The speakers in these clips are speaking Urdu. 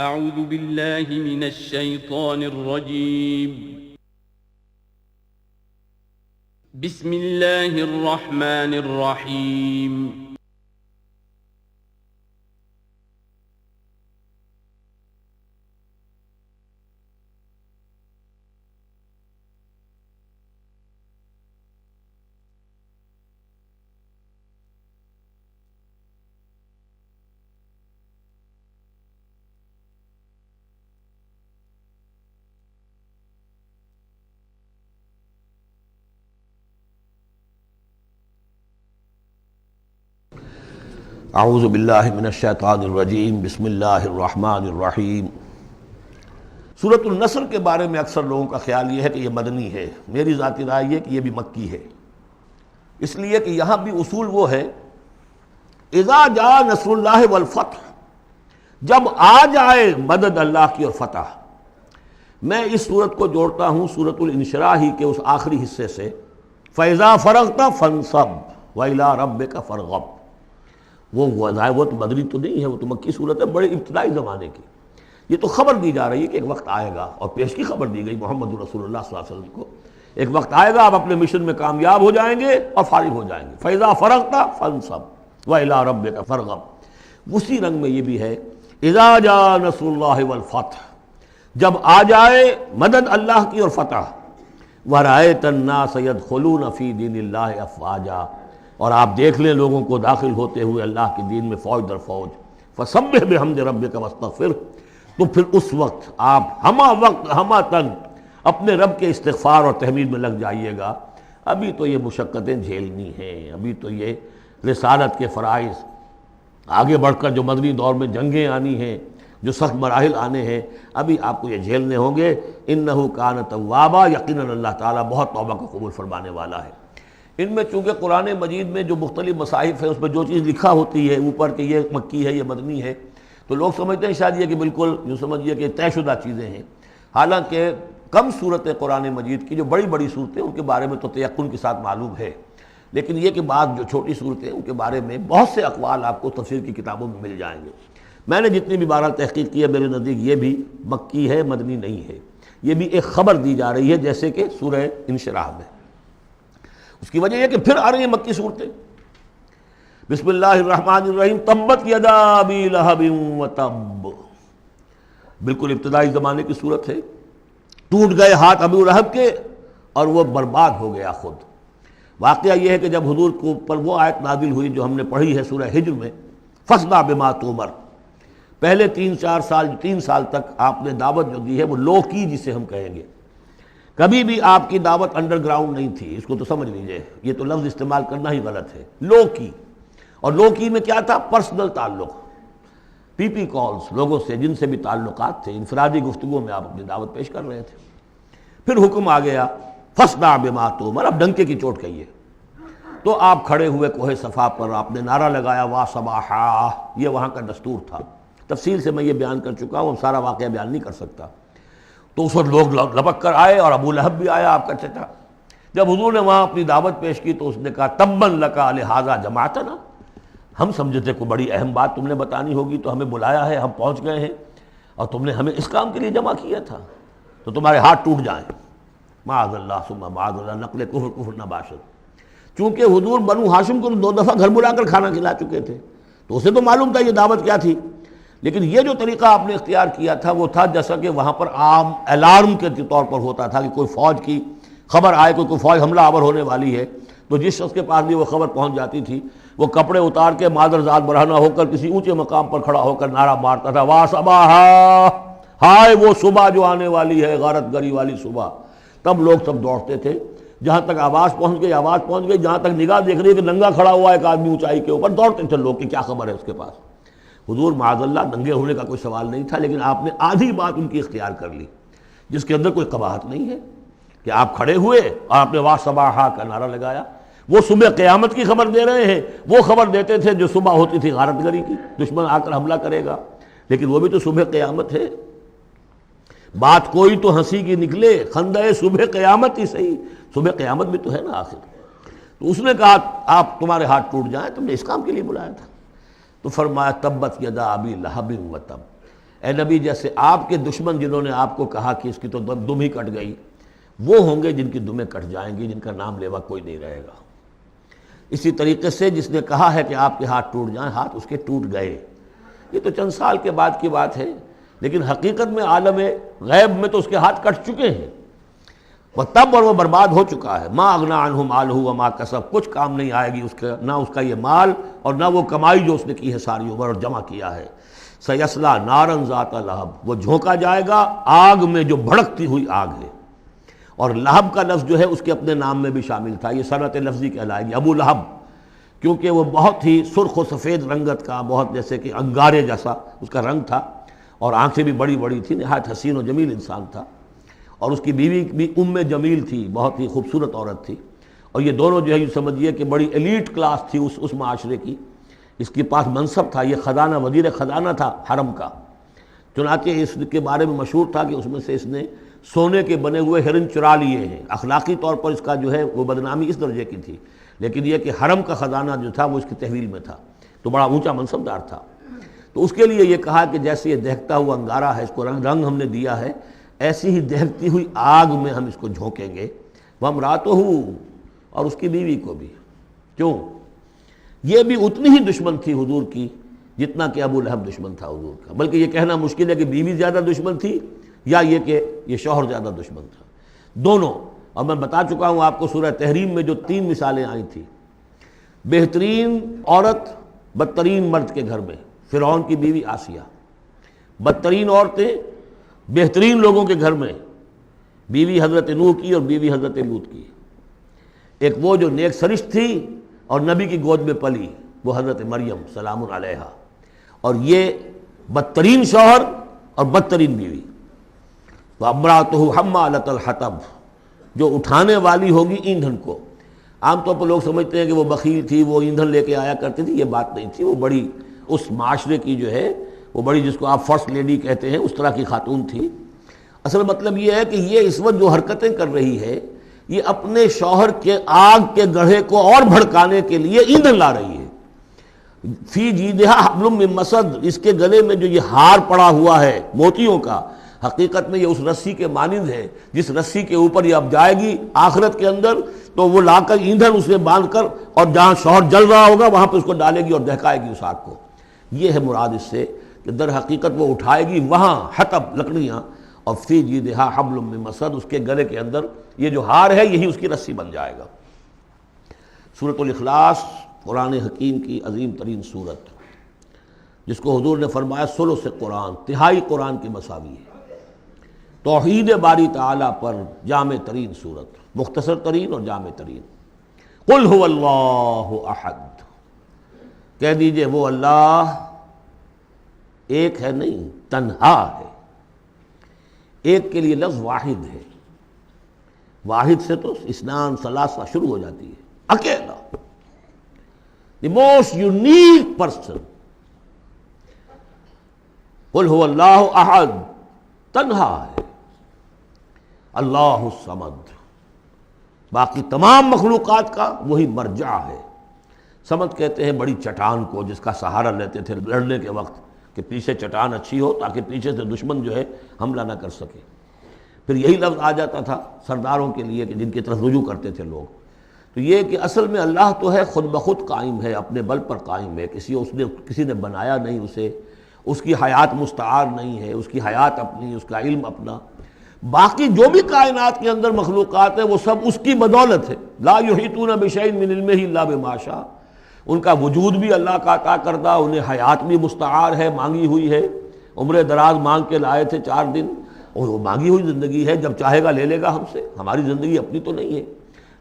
اعوذ باللہ من الشیطان الرجیم بسم اللہ الرحمن الرحیم اعوذ باللہ من الشیطان الرجیم بسم اللہ الرحمن الرحیم۔ سورۃ النصر کے بارے میں اکثر لوگوں کا خیال یہ ہے کہ یہ مدنی ہے، میری ذاتی رائے یہ کہ یہ بھی مکی ہے، اس لیے کہ یہاں بھی اصول وہ ہے اذا جاء نصر اللہ والفتح، جب آ جائے مدد اللہ کی اور فتح۔ میں اس سورت کو جوڑتا ہوں سورۃ الانشراح ہی کے اس آخری حصے سے، فَإِذَا فَرَغْتَ فَانصَبْ وَإِلَىٰ رَبِّكَ فَارْغَب۔ وہ تو مدنی تو نہیں ہے، وہ تو مکی صورت ہے، بڑے ابتدائی زمانے کی۔ یہ تو خبر دی جا رہی ہے کہ ایک وقت آئے گا، اور پیش کی خبر دی گئی محمد رسول اللہ صلی اللہ علیہ وسلم کو، ایک وقت آئے گا آپ اپنے مشن میں کامیاب ہو جائیں گے اور فارغ ہو جائیں گے۔ فَإِذَا فَرَغْتَ فَانصَبْ وَإِلَىٰ رَبِّكَ فَارْغَب۔ اسی رنگ میں یہ بھی ہے اِذَا جَاءَ نَصْرُ اللَّهِ وَالْفَتْحُ، جب آ جائے مدد اللہ کی اور فتح۔ وَرَأَيْتَ النَّاسَ يَدْخُلُونَ فِي دِينِ اللَّهِ أَفْوَاجًا، اور آپ دیکھ لیں لوگوں کو داخل ہوتے ہوئے اللہ کے دین میں فوج در فوج۔ فَسَبِّحْ بِحَمْدِ رَبِّكَ وَاسْتَغْفِرْ، تو پھر اس وقت آپ ہمہ تن اپنے رب کے استغفار اور تحمید میں لگ جائیے گا۔ ابھی تو یہ مشقتیں جھیلنی ہیں، ابھی تو یہ رسالت کے فرائض، آگے بڑھ کر جو مدنی دور میں جنگیں آنی ہیں، جو سخت مراحل آنے ہیں، ابھی آپ کو یہ جھیلنے ہوں گے۔ اِنَّهُ كَانَ تَوَّابًا، یقیناً اللہ تعالیٰ بہت توبہ کو قبول فرمانے والا ہے۔ ان میں چونکہ قرآن مجید میں جو مختلف مصاحف ہیں اس میں جو چیز لکھا ہوتی ہے اوپر کہ یہ مکی ہے یہ مدنی ہے، تو لوگ سمجھتے ہیں شاید یہ کہ بالکل یوں سمجھیے کہ طے شدہ چیزیں ہیں، حالانکہ کم صورتیں قرآن مجید کی جو بڑی بڑی صورتیں ان کے بارے میں تو تیقن کے ساتھ معلوم ہے، لیکن یہ کہ بعض جو چھوٹی صورتیں ان کے بارے میں بہت سے اقوال آپ کو تفسیر کی کتابوں میں مل جائیں گے۔ میں نے جتنی بھی بہرحال تحقیق کی ہے، میرے نزدیک یہ بھی مکی ہے، مدنی نہیں ہے، یہ بھی ایک خبر دی جا رہی ہے جیسے کہ سورہ انشراح میں۔ اس کی وجہ یہ کہ پھر آ رہی ہیں مکی صورتیں۔ بسم اللہ الرحمن الرحیم، تبت یدا ابی لہب وتب، بالکل ابتدائی زمانے کی صورت ہے۔ ٹوٹ گئے ہاتھ ابو لہب کے اور وہ برباد ہو گیا خود۔ واقعہ یہ ہے کہ جب حضور کو پر وہ آیت نازل ہوئی جو ہم نے پڑھی ہے سورہ ہجر میں، فاصدع بما تؤمر، پہلے 3 سال تک آپ نے دعوت جو دی ہے وہ لو کی، جسے ہم کہیں گے، کبھی بھی آپ کی دعوت انڈر گراؤنڈ نہیں تھی، اس کو تو سمجھ لیجئے، یہ تو لفظ استعمال کرنا ہی غلط ہے، لو کی۔ اور لو کی میں کیا تھا؟ پرسنل تعلق، پی پی کالز، لوگوں سے جن سے بھی تعلقات تھے، انفرادی گفتگو میں آپ اپنی دعوت پیش کر رہے تھے۔ پھر حکم آ گیا فاصدع بما تؤمر، اب ڈنکے کی چوٹ کہیے۔ تو آپ کھڑے ہوئے کوہ صفا پر، آپ نے نعرہ لگایا وا صباحا، یہ وہاں کا دستور تھا، تفصیل سے میں یہ بیان کر چکا ہوں، سارا واقعہ بیان نہیں کر سکتا۔ تو اس وقت لوگ لپک کر آئے اور ابو لہب بھی آیا آپ کا چچا۔ جب حضور نے وہاں اپنی دعوت پیش کی تو اس نے کہا تباً لکا لہذا جمعتنا، ہم سمجھے تھے کوئی بڑی اہم بات تم نے بتانی ہوگی تو ہمیں بلایا ہے، ہم پہنچ گئے ہیں اور تم نے ہمیں اس کام کے لیے جمع کیا تھا، تو تمہارے ہاتھ ٹوٹ جائیں۔ معاذ اللہ ثم معاذ اللہ، نقل کفر نہ باشد۔ چونکہ حضور بنو ہاشم کو 2 دفعہ گھر بلا کر کھانا کھلا چکے تھے، تو اسے تو معلوم تھا یہ دعوت کیا تھی، لیکن یہ جو طریقہ آپ نے اختیار کیا تھا وہ تھا جیسا کہ وہاں پر عام الارم کے طور پر ہوتا تھا کہ کوئی فوج کی خبر آئے، کوئی فوج حملہ آور ہونے والی ہے، تو جس شخص کے پاس بھی وہ خبر پہنچ جاتی تھی وہ کپڑے اتار کے مادر ذات برہنہ ہو کر کسی اونچے مقام پر کھڑا ہو کر نعرہ مارتا تھا وا صباحا، ہائے وہ صبح جو آنے والی ہے، غارت گری والی صبح۔ تب لوگ سب دوڑتے تھے، جہاں تک آواز پہنچ گئی، جہاں تک نگاہ دیکھ رہی ہے کہ ننگا کھڑا ہوا ہے ایک آدمی اونچائی کے اوپر، دوڑتے تھے لوگ کہ کیا خبر ہے اس کے پاس۔ حضور معاذ اللہ ننگے ہونے کا کوئی سوال نہیں تھا، لیکن آپ نے آدھی بات ان کی اختیار کر لی جس کے اندر کوئی قباحت نہیں ہے، کہ آپ کھڑے ہوئے اور آپ نے وا صباحا کا نعرہ لگایا۔ وہ صبح قیامت کی خبر دے رہے ہیں، وہ خبر دیتے تھے جو صبح ہوتی تھی غارت گری کی، دشمن آ کر حملہ کرے گا، لیکن وہ بھی تو صبح قیامت ہے۔ بات کوئی تو ہنسی کی نکلے، خندہ صبح قیامت ہی صحیح، صبح قیامت بھی تو ہے نا آخر۔ تو اس نے کہا آپ تمہارے ہاتھ ٹوٹ جائیں، تم نے اس کام کے لیے بلایا تھا۔ تو فرمایا تبت یدا ابی لہب وتب، اے نبی جیسے آپ کے دشمن جنہوں نے آپ کو کہا کہ اس کی تو دم ہی کٹ گئی، وہ ہوں گے جن کی دمیں کٹ جائیں گی، جن کا نام لیوا کوئی نہیں رہے گا۔ اسی طریقے سے جس نے کہا ہے کہ آپ کے ہاتھ ٹوٹ جائیں، ہاتھ اس کے ٹوٹ گئے۔ یہ تو چند سال کے بعد کی بات ہے، لیکن حقیقت میں عالم غیب میں تو اس کے ہاتھ کٹ چکے ہیں، وہ تب اور وہ برباد ہو چکا ہے۔ ما اغنی عنہ مالہ وما کسب، کچھ کام نہیں آئے گی اس کا، نہ اس کا یہ مال اور نہ وہ کمائی جو اس نے کی ہے ساری عمر اور جمع کیا ہے۔ سیصلیٰ نارا ذات لہب، وہ جھونکا جائے گا آگ میں جو بھڑکتی ہوئی آگ ہے۔ اور لہب کا لفظ جو ہے اس کے اپنے نام میں بھی شامل تھا، یہ صنعت لفظی کہلائے گی، ابو لہب، کیونکہ وہ بہت ہی سرخ و سفید رنگت کا، بہت جیسے کہ انگارے جیسا اس کا رنگ تھا، اور آنکھیں بھی بڑی بڑی تھیں، نہایت حسین و جمیل انسان تھا، اور اس کی بیوی بھی جمیل تھی، بہت ہی خوبصورت عورت تھی، اور یہ دونوں جو ہے یہ سمجھیے کہ بڑی ایلیٹ کلاس تھی اس معاشرے کی، اس کے پاس منصب تھا، یہ خزانہ وزیر خزانہ تھا حرم کا، چنانچہ اس کے بارے میں مشہور تھا کہ اس میں سے اس نے سونے کے بنے ہوئے ہرن چرا لیے ہیں۔ اخلاقی طور پر اس کا جو ہے وہ بدنامی اس درجے کی تھی، لیکن یہ کہ حرم کا خزانہ جو تھا وہ اس کی تحویل میں تھا، تو بڑا اونچا منصب دار تھا۔ تو اس کے لیے یہ کہا کہ جیسے یہ دہکتا ہوا انگارہ ہے، اس کو رنگ ہم نے دیا ہے، ایسی ہی دہکتی ہوئی آگ میں ہم اس کو جھونکیں گے، وامرأتہ، اور اس کی بیوی کو بھی۔ کیوں؟ یہ بھی اتنی ہی دشمن تھی حضور کی جتنا کہ ابو لہب دشمن تھا حضور کا، بلکہ یہ کہنا مشکل ہے کہ بیوی زیادہ دشمن تھی یا یہ کہ یہ شوہر زیادہ دشمن تھا، دونوں۔ اور میں بتا چکا ہوں آپ کو سورہ تحریم میں جو 3 مثالیں آئی تھیں، بہترین عورت بدترین مرد کے گھر میں، فرعون کی بیوی آسیہ، بدترین عورتیں بہترین لوگوں کے گھر میں، بیوی حضرت نوح کی اور بیوی حضرت لوط کی، ایک وہ جو نیک سرشت تھی اور نبی کی گود میں پلی، وہ حضرت مریم سلام علیہا، اور یہ بدترین شوہر اور بدترین بیوی۔ وامرأتہ حمالۃ الحطب، جو اٹھانے والی ہوگی ایندھن کو۔ عام طور پر لوگ سمجھتے ہیں کہ وہ بخیل تھی، وہ ایندھن لے کے آیا کرتی تھی، یہ بات نہیں تھی، وہ بڑی اس معاشرے کی جو ہے وہ بڑی، جس کو آپ فرسٹ لیڈی کہتے ہیں، اس طرح کی خاتون تھی۔ اصل مطلب یہ ہے کہ یہ اس وقت جو حرکتیں کر رہی ہے، یہ اپنے شوہر کے آگ کے گڑھے کو اور بھڑکانے کے لیے ایندھن لا رہی ہے۔ فی جیدہا حبل من مسد، اس کے گلے میں جو یہ ہار پڑا ہوا ہے موتیوں کا، حقیقت میں یہ اس رسی کے مانند ہے جس رسی کے اوپر یہ اب جائے گی آخرت کے اندر، تو وہ لا کر ایندھن اسے باندھ کر، اور جہاں شوہر جل رہا ہوگا وہاں پہ اس کو ڈالے گی اور دہکائے گی اس آگ کو۔ یہ ہے مراد اس سے کہ در حقیقت وہ اٹھائے گی وہاں حطب لکڑیاں، اور فی جیدہا حبل من مسد، اس کے گلے کے اندر یہ جو ہار ہے یہی اس کی رسی بن جائے گا۔ سورۃ الاخلاص قرآن حکیم کی عظیم ترین سورت، جس کو حضور نے فرمایا ثلث قرآن، تہائی قرآن کی مساوی ہے، توحید باری تعالیٰ پر جامع ترین سورت، مختصر ترین اور جامع ترین۔ قل هو اللہ احد، کہہ دیجئے وہ اللہ ایک ہے، نہیں تنہا ہے۔ ایک کے لیے لفظ واحد ہے، واحد سے تو اثنان ثلاثہ شروع ہو جاتی ہے، اکیلا، دی موسٹ یونیک پرسن۔ قل هو اللہ احد، تنہا ہے، اللہ الصمد، باقی تمام مخلوقات کا وہی مرجع ہے۔ صمد کہتے ہیں بڑی چٹان کو، جس کا سہارا لیتے تھے لڑنے کے وقت، کہ پیچھے چٹان اچھی ہو تاکہ پیچھے سے دشمن جو ہے حملہ نہ کر سکے۔ پھر یہی لفظ آ جاتا تھا سرداروں کے لیے کہ جن کی طرف رجوع کرتے تھے لوگ۔ تو یہ کہ اصل میں اللہ تو ہے خود بخود قائم ہے، اپنے بل پر قائم ہے، کسی نے بنایا نہیں اسے، اس کی حیات مستعار نہیں ہے، اس کی حیات اپنی، اس کا علم اپنا۔ باقی جو بھی کائنات کے اندر مخلوقات ہیں وہ سب اس کی بدولت ہے۔ لا یحیطون بشیء من علمہ الا بما شاء، ان کا وجود بھی اللہ کا عطا کردہ، انہیں حیات بھی مستعار ہے، مانگی ہوئی ہے، عمر دراز مانگ کے لائے تھے 4 دن، اور وہ مانگی ہوئی زندگی ہے، جب چاہے گا لے لے گا ہم سے، ہماری زندگی اپنی تو نہیں ہے۔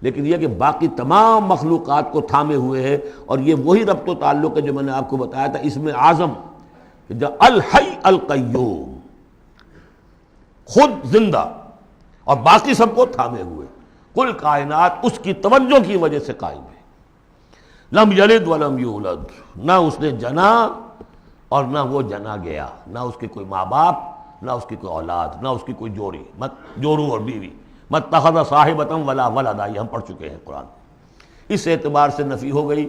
لیکن یہ کہ باقی تمام مخلوقات کو تھامے ہوئے ہے، اور یہ وہی ربط و تعلق ہے جو میں نے آپ کو بتایا تھا اسم اعظم، کہ جو الحی القیوم، خود زندہ اور باقی سب کو تھامے ہوئے، کل کائنات اس کی توجہ کی وجہ سے قائم ہے۔ لم یلد ولم یولد، نہ اس نے جنا اور نہ وہ جنا گیا، نہ اس کے کوئی ماں باپ، نہ اس کی کوئی اولاد، نہ اس کی کوئی جوڑی، مت جورو اور بیوی، مت اتخذ صاحبۃ ولا ولدا، یہ ہم پڑھ چکے ہیں قرآن۔ اس اعتبار سے نفی ہو گئی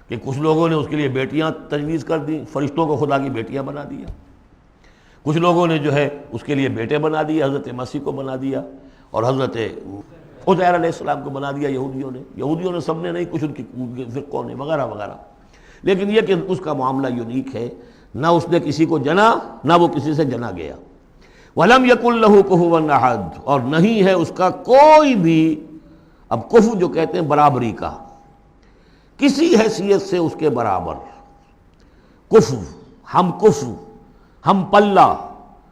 کہ کچھ لوگوں نے اس کے لیے بیٹیاں تجویز کر دی، فرشتوں کو خدا کی بیٹیاں بنا دیا۔ کچھ لوگوں نے جو ہے اس کے لیے بیٹے بنا دیے، حضرت مسیح کو بنا دیا اور حضرت عزیر علیہ السلام کو بنا دیا یہودیوں نے سب نے نہیں، کچھ ان کی فرقوں نے وغیرہ وغیرہ. لیکن یہ کہ اس کا معاملہ یونیک ہے، نہ اس نے کسی کو جنا نہ وہ کسی سے جنا گیا. وَلَمْ يَكُنْ لَهُ كُفُوًا أَحَدٌ، اور نہیں ہے اس کا کوئی بھی، اب کفو جو کہتے ہیں برابری کا، کسی حیثیت سے اس کے برابر. کفو، ہم پلہ،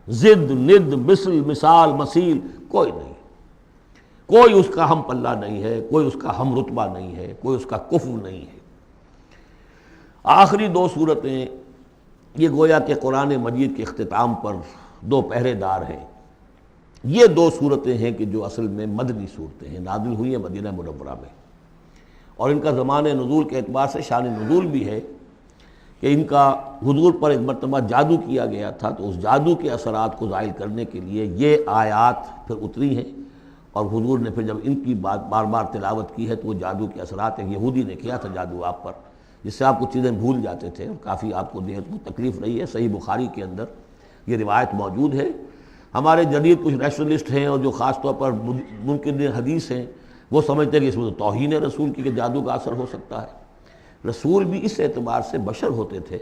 ضد، ند، مثل، مثال، مثیل، کوئی نہیں. کوئی اس کا ہم پلہ نہیں ہے، کوئی اس کا ہم رتبہ نہیں ہے، کوئی اس کا کفو نہیں ہے. آخری دو صورتیں یہ گویا کہ قرآن مجید کے اختتام پر دو پہرے دار ہیں. یہ دو صورتیں ہیں کہ جو اصل میں مدنی صورتیں ہیں، نازل ہوئی ہیں مدینہ منورہ میں، اور ان کا زمان نزول کے اعتبار سے شان نزول بھی ہے کہ ان کا حضور پر ایک مرتبہ جادو کیا گیا تھا، تو اس جادو کے اثرات کو زائل کرنے کے لیے یہ آیات پھر اتری ہیں. اور حضور نے پھر جب ان کی بات بار بار تلاوت کی ہے تو وہ جادو کے اثرات، ایک یہودی نے کیا تھا جادو آپ پر، جس سے آپ کو چیزیں بھول جاتے تھے، اور کافی آپ کو دیہت کو تکلیف رہی ہے. صحیح بخاری کے اندر یہ روایت موجود ہے. ہمارے جدید کچھ ریشنلسٹ ہیں اور جو خاص طور پر منکر حدیث ہیں، وہ سمجھتے ہیں کہ اس میں تو توہین رسول کی کہ جادو کا اثر ہو سکتا ہے. رسول بھی اس اعتبار سے بشر ہوتے تھے.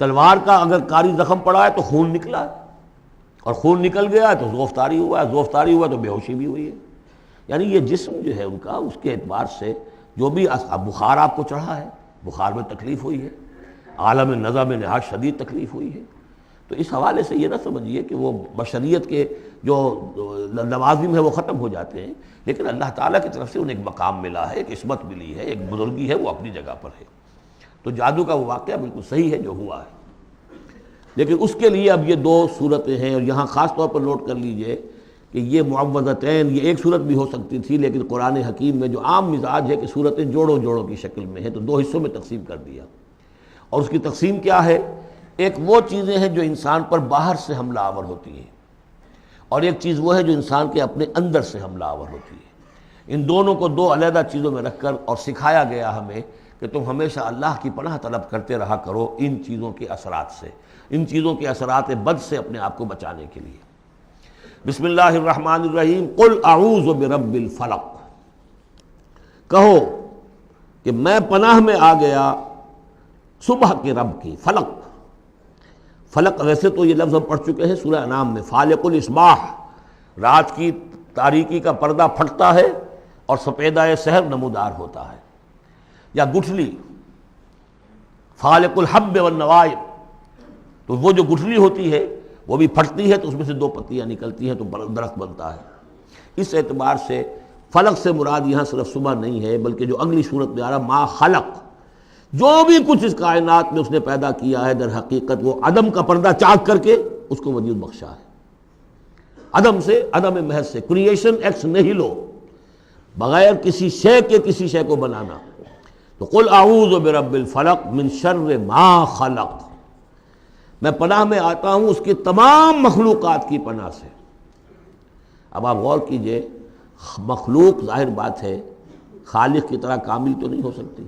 تلوار کا اگر کاری زخم پڑا ہے تو خون نکلا ہے، اور خون نکل گیا ہے تو زوفتاری ہوا ہے، زوفتاری ہوا تو بے ہوشی بھی ہوئی ہے. یعنی یہ جسم جو ہے ان کا، اس کے اعتبار سے جو بھی بخار آپ کو چڑھا ہے، بخار میں تکلیف ہوئی ہے، عالم نزع میں نہایت شدید تکلیف ہوئی ہے. تو اس حوالے سے یہ نہ سمجھیے کہ وہ بشریت کے جو لوازم ہے وہ ختم ہو جاتے ہیں، لیکن اللہ تعالیٰ کی طرف سے انہیں ایک مقام ملا ہے، ایک عصمت ملی ہے، ایک بزرگی ہے، وہ اپنی جگہ پر ہے. تو جادو کا وہ واقعہ بالکل صحیح ہے جو ہوا ہے. لیکن اس کے لیے اب یہ دو صورتیں ہیں، اور یہاں خاص طور پر نوٹ کر لیجئے کہ یہ معوذتین، یہ ایک صورت بھی ہو سکتی تھی، لیکن قرآن حکیم میں جو عام مزاج ہے کہ صورتیں جوڑوں جوڑوں کی شکل میں ہیں، تو دو حصوں میں تقسیم کر دیا. اور اس کی تقسیم کیا ہے؟ ایک وہ چیزیں ہیں جو انسان پر باہر سے حملہ آور ہوتی ہیں، اور ایک چیز وہ ہے جو انسان کے اپنے اندر سے حملہ آور ہوتی ہے. ان دونوں کو دو علیحدہ چیزوں میں رکھ کر اور سکھایا گیا ہمیں کہ تم ہمیشہ اللہ کی پناہ طلب کرتے رہا کرو ان چیزوں کے اثرات سے، ان چیزوں کے اثرات بد سے اپنے آپ کو بچانے کے لیے. بسم اللہ الرحمن الرحیم. قل اعوذ برب الفلق، کہو کہ میں پناہ میں آ گیا صبح کے رب کی. فلق، فلق ویسے تو یہ لفظ ہم پڑھ چکے ہیں سورہ انعام میں. فالق الاصباح، رات کی تاریکی کا پردہ پھٹتا ہے اور سپیدہ سحر نمودار ہوتا ہے. یا گٹھلی، فالق الحب والنوائب، تو وہ جو گٹھلی ہوتی ہے وہ بھی پھٹتی ہے تو اس میں سے دو پتیاں نکلتی ہیں تو درخت بنتا ہے. اس اعتبار سے فلق سے مراد یہاں صرف صبح نہیں ہے، بلکہ جو اگلی صورت میں آ رہا ما خلق، جو بھی کچھ اس کائنات میں اس نے پیدا کیا ہے در حقیقت وہ عدم کا پردہ چاک کر کے اس کو وجود بخشا ہے. عدم سے، عدم محض سے، کریشن ایکس نیہیلو، بغیر کسی شے کے کسی شے کو بنانا. تو قل اعوذ برب الفلق من شر ما خلق، میں پناہ میں آتا ہوں اس کی تمام مخلوقات کی پناہ سے. اب آپ غور کیجئے، مخلوق ظاہر بات ہے خالق کی طرح کامل تو نہیں ہو سکتی.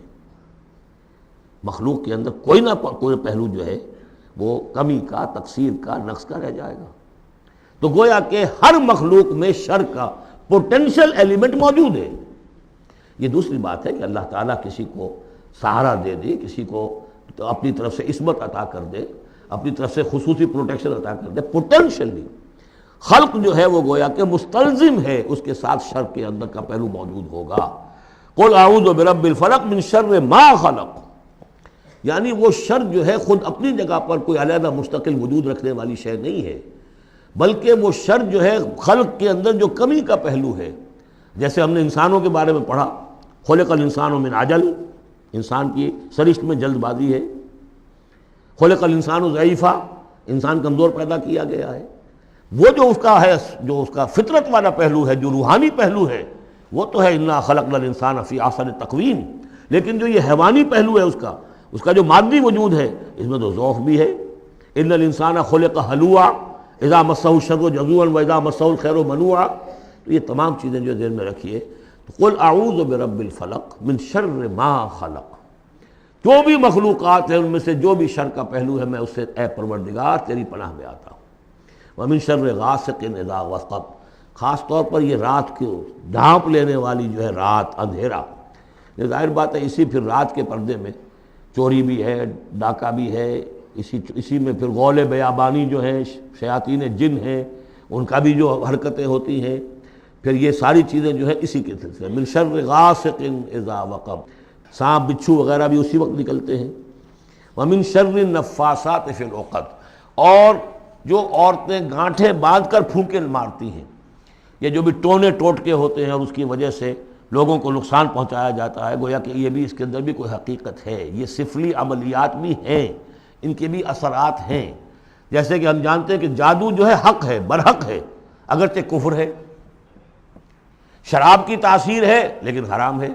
مخلوق کے اندر کوئی نہ کوئی پہلو جو ہے وہ کمی کا، تقصیر کا، نقص کا رہ جائے گا. تو گویا کہ ہر مخلوق میں شر کا پوٹینشل ایلیمنٹ موجود ہے. یہ دوسری بات ہے کہ اللہ تعالیٰ کسی کو سہارا دے دے، کسی کو اپنی طرف سے عصمت عطا کر دے، اپنی طرف سے خصوصی پروٹیکشن عطا کر دے. پوٹینشلی خلق جو ہے وہ گویا کہ مستلزم ہے، اس کے ساتھ شر کے اندر کا پہلو موجود ہوگا. قل اعوذ برب الفلق من شر ما خلق، یعنی وہ شر جو ہے خود اپنی جگہ پر کوئی علیحدہ مستقل وجود رکھنے والی شے نہیں ہے، بلکہ وہ شر جو ہے خلق کے اندر جو کمی کا پہلو ہے. جیسے ہم نے انسانوں کے بارے میں پڑھا، خلق الانسان من عجل، انسان کی سرشت میں جلد بازی ہے. خلق الانسان ضعیفا، انسان کمزور پیدا کیا گیا ہے. وہ جو اس کا ہے، جو اس کا فطرت والا پہلو ہے، جو روحانی پہلو ہے، وہ تو ہے انا خلقنا الانسان فی احسن تقویم. لیکن جو یہ حیوانی پہلو ہے اس کا جو مادی وجود ہے، اس میں تو ذوق بھی ہے. ان الانسان خلق ہلوعا اذا مسہ الشر جزوعا واذا مسہ الخیر منوعا. تو یہ تمام چیزیں جو ذہن میں رکھیے. قل اعوذ برب الفلق من شر ما خلق، جو بھی مخلوقات ہیں ان میں سے جو بھی شر کا پہلو ہے میں اس سے اے پروردگار تیری پناہ میں آتا ہوں. ومن شر غاسق اذا وقب، خاص طور پر یہ رات کو ڈھانپ لینے والی جو ہے رات، اندھیرا، یہ ظاہر بات ہے اسی پھر رات کے پردے میں چوری بھی ہے، ڈاکہ بھی ہے، اسی میں پھر غول بیابانی جو ہیں، شیاطین جن ہیں، ان کا بھی جو حرکتیں ہوتی ہیں، پھر یہ ساری چیزیں جو ہے اسی کے سلسلے من شر غاسق اذا وقب، سانپ بچھو وغیرہ بھی اسی وقت نکلتے ہیں، ومن شر النفاثات فی العقد، اور جو عورتیں گانٹھیں باندھ کر پھونکے مارتی ہیں، یہ جو بھی ٹونے ٹوٹکے ہوتے ہیں اور اس کی وجہ سے لوگوں کو نقصان پہنچایا جاتا ہے، گویا کہ یہ بھی اس کے اندر بھی کوئی حقیقت ہے، یہ سفلی عملیات بھی ہیں، ان کے بھی اثرات ہیں۔ جیسے کہ ہم جانتے ہیں کہ جادو جو ہے حق ہے، برحق ہے، اگرچہ کفر ہے، شراب کی تاثیر ہے لیکن حرام ہے،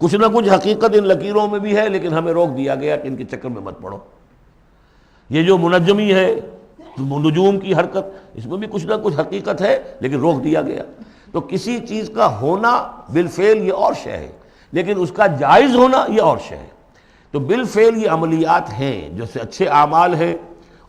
کچھ نہ کچھ حقیقت ان لکیروں میں بھی ہے، لیکن ہمیں روک دیا گیا کہ ان کے چکر میں مت پڑو۔ یہ جو منجمی ہے، نجوم کی حرکت، اس میں بھی کچھ نہ کچھ حقیقت ہے لیکن روک دیا گیا۔ تو کسی چیز کا ہونا بالفعل یہ اور شے ہے، لیکن اس کا جائز ہونا یہ اور شے ہے۔ تو بالفعل یہ عملیات ہیں جو سے اچھے اعمال ہیں،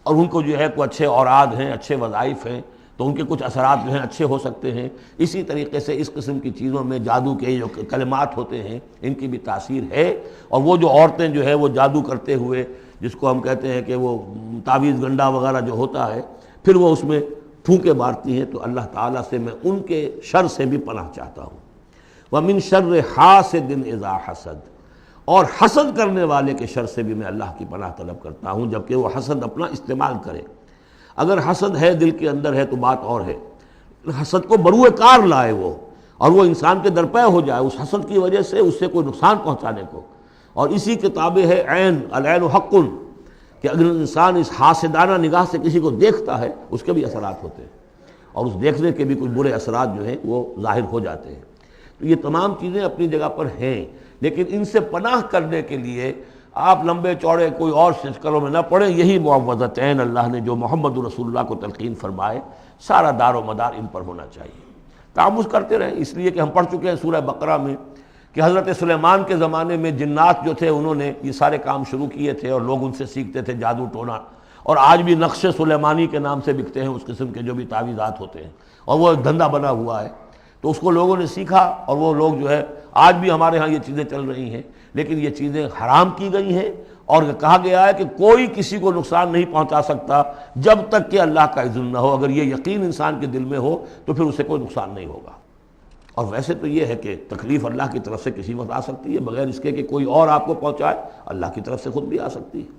اور ان کو جو ہے کوئی اچھے اوراد ہیں، اچھے وظائف ہیں، تو ان کے کچھ اثرات جو ہیں اچھے ہو سکتے ہیں۔ اسی طریقے سے اس قسم کی چیزوں میں جادو کے جو کلمات ہوتے ہیں ان کی بھی تاثیر ہے، اور وہ جو عورتیں جو ہے وہ جادو کرتے ہوئے، جس کو ہم کہتے ہیں کہ وہ تعویذ گنڈا وغیرہ جو ہوتا ہے، پھر وہ اس میں پھونکے مارتی ہیں، تو اللہ تعالیٰ سے میں ان کے شر سے بھی پناہ چاہتا ہوں۔ وَمِن شَرِّ حَاسِدٍ إِذَا حَسَدَ، اور حسد کرنے والے کے شر سے بھی میں اللہ کی پناہ طلب کرتا ہوں، جبکہ وہ حسد اپنا استعمال کرے۔ اگر حسد ہے دل کے اندر ہے تو بات اور ہے، حسد کو بروئے کار لائے وہ، اور وہ انسان کے درپے ہو جائے اس حسد کی وجہ سے اس سے کوئی نقصان پہنچانے کو، اور اسی کے تابع ہے عین، العین حق، کہ اگر انسان اس حاسدانہ نگاہ سے کسی کو دیکھتا ہے اس کے بھی اثرات ہوتے ہیں، اور اس دیکھنے کے بھی کچھ برے اثرات جو ہیں وہ ظاہر ہو جاتے ہیں۔ تو یہ تمام چیزیں اپنی جگہ پر ہیں، لیکن ان سے پناہ کرنے کے لیے آپ لمبے چوڑے کوئی اور سلسلوں میں نہ پڑیں، یہی معوذتین اللہ نے جو محمد رسول اللہ کو تلقین فرمائے، سارا دار و مدار ان پر ہونا چاہیے۔ تعوذ کرتے رہیں، اس لیے کہ ہم پڑھ چکے ہیں سورہ بقرہ میں کہ حضرت سلیمان کے زمانے میں جنات جو تھے انہوں نے یہ سارے کام شروع کیے تھے، اور لوگ ان سے سیکھتے تھے جادو ٹونا، اور آج بھی نقش سلیمانی کے نام سے بکتے ہیں اس قسم کے جو بھی تعویذات ہوتے ہیں، اور وہ دھندا بنا ہوا ہے۔ تو اس کو لوگوں نے سیکھا، اور وہ لوگ جو ہے آج بھی ہمارے ہاں یہ چیزیں چل رہی ہیں، لیکن یہ چیزیں حرام کی گئی ہیں، اور کہا گیا ہے کہ کوئی کسی کو نقصان نہیں پہنچا سکتا جب تک کہ اللہ کا اذن نہ ہو۔ اگر یہ یقین انسان کے دل میں ہو تو پھر اسے کوئی نقصان نہیں ہوگا۔ اور ویسے تو یہ ہے کہ تکلیف اللہ کی طرف سے کسی وقت آ سکتی ہے، بغیر اس کے کہ کوئی اور آپ کو پہنچائے، اللہ کی طرف سے خود بھی آ سکتی ہے۔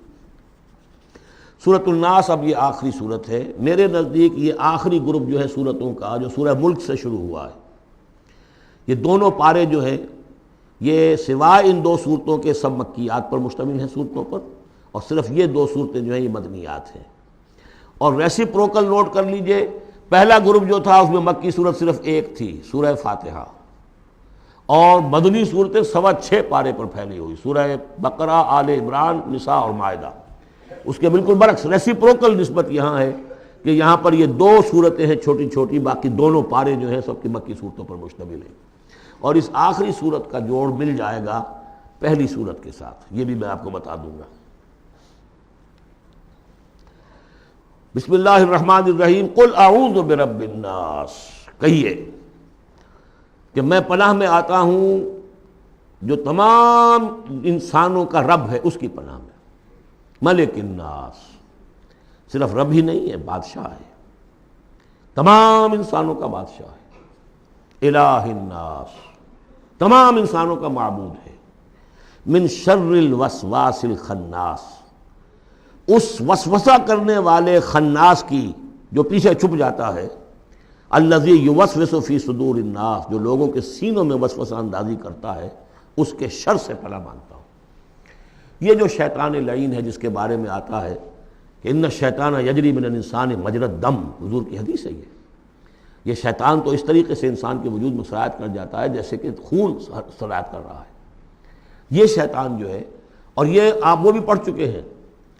سورۃ الناس اب یہ آخری سورت ہے، میرے نزدیک یہ آخری گروپ جو ہے سورتوں کا جو سورہ ملک سے شروع ہوا ہے۔ یہ دونوں پارے جو ہیں یہ سوائے ان دو صورتوں کے سب مکیات پر مشتمل ہیں صورتوں پر، اور صرف یہ دو صورتیں جو ہیں یہ مدنیات ہیں۔ اور ریسیپروکل نوٹ کر لیجئے، پہلا گروپ جو تھا اس میں مکی صورت صرف ایک تھی، سورہ فاتحہ، اور مدنی صورتیں 6.25 پارے پر پھیلی ہوئی، سورہ بقرہ، آل عمران، نساء اور مائدہ۔ اس کے بالکل برعکس ریسیپروکل نسبت یہاں ہے کہ یہاں پر یہ دو صورتیں ہیں چھوٹی چھوٹی، باقی دونوں پارے جو ہیں سب کی مکی صورتوں پر مشتمل ہیں، اور اس آخری صورت کا جوڑ مل جائے گا پہلی صورت کے ساتھ، یہ بھی میں آپ کو بتا دوں گا۔ بسم اللہ الرحمن الرحیم، قل اعوذ برب الناس، کہیے کہ میں پناہ میں آتا ہوں جو تمام انسانوں کا رب ہے اس کی پناہ میں۔ ملک الناس، صرف رب ہی نہیں ہے، بادشاہ ہے، تمام انسانوں کا بادشاہ ہے۔ الہ الناس، تمام انسانوں کا معبود ہے۔ من شر الوسواس الخناس، اس وسوسہ کرنے والے خناس کی جو پیچھے چھپ جاتا ہے، الذی یوسوس فی صدور الناس، جو لوگوں کے سینوں میں وسوسہ اندازی کرتا ہے، اس کے شر سے پناہ مانگتا ہوں۔ یہ جو شیطان لعین ہے جس کے بارے میں آتا ہے کہ ان الشیطان یجری من الانسان مجری الدم، حضور کی حدیث ہے یہ شیطان تو اس طریقے سے انسان کے وجود میں سرایت کر جاتا ہے جیسے کہ خون سرایت کر رہا ہے۔ یہ شیطان جو ہے، اور یہ آپ وہ بھی پڑھ چکے ہیں،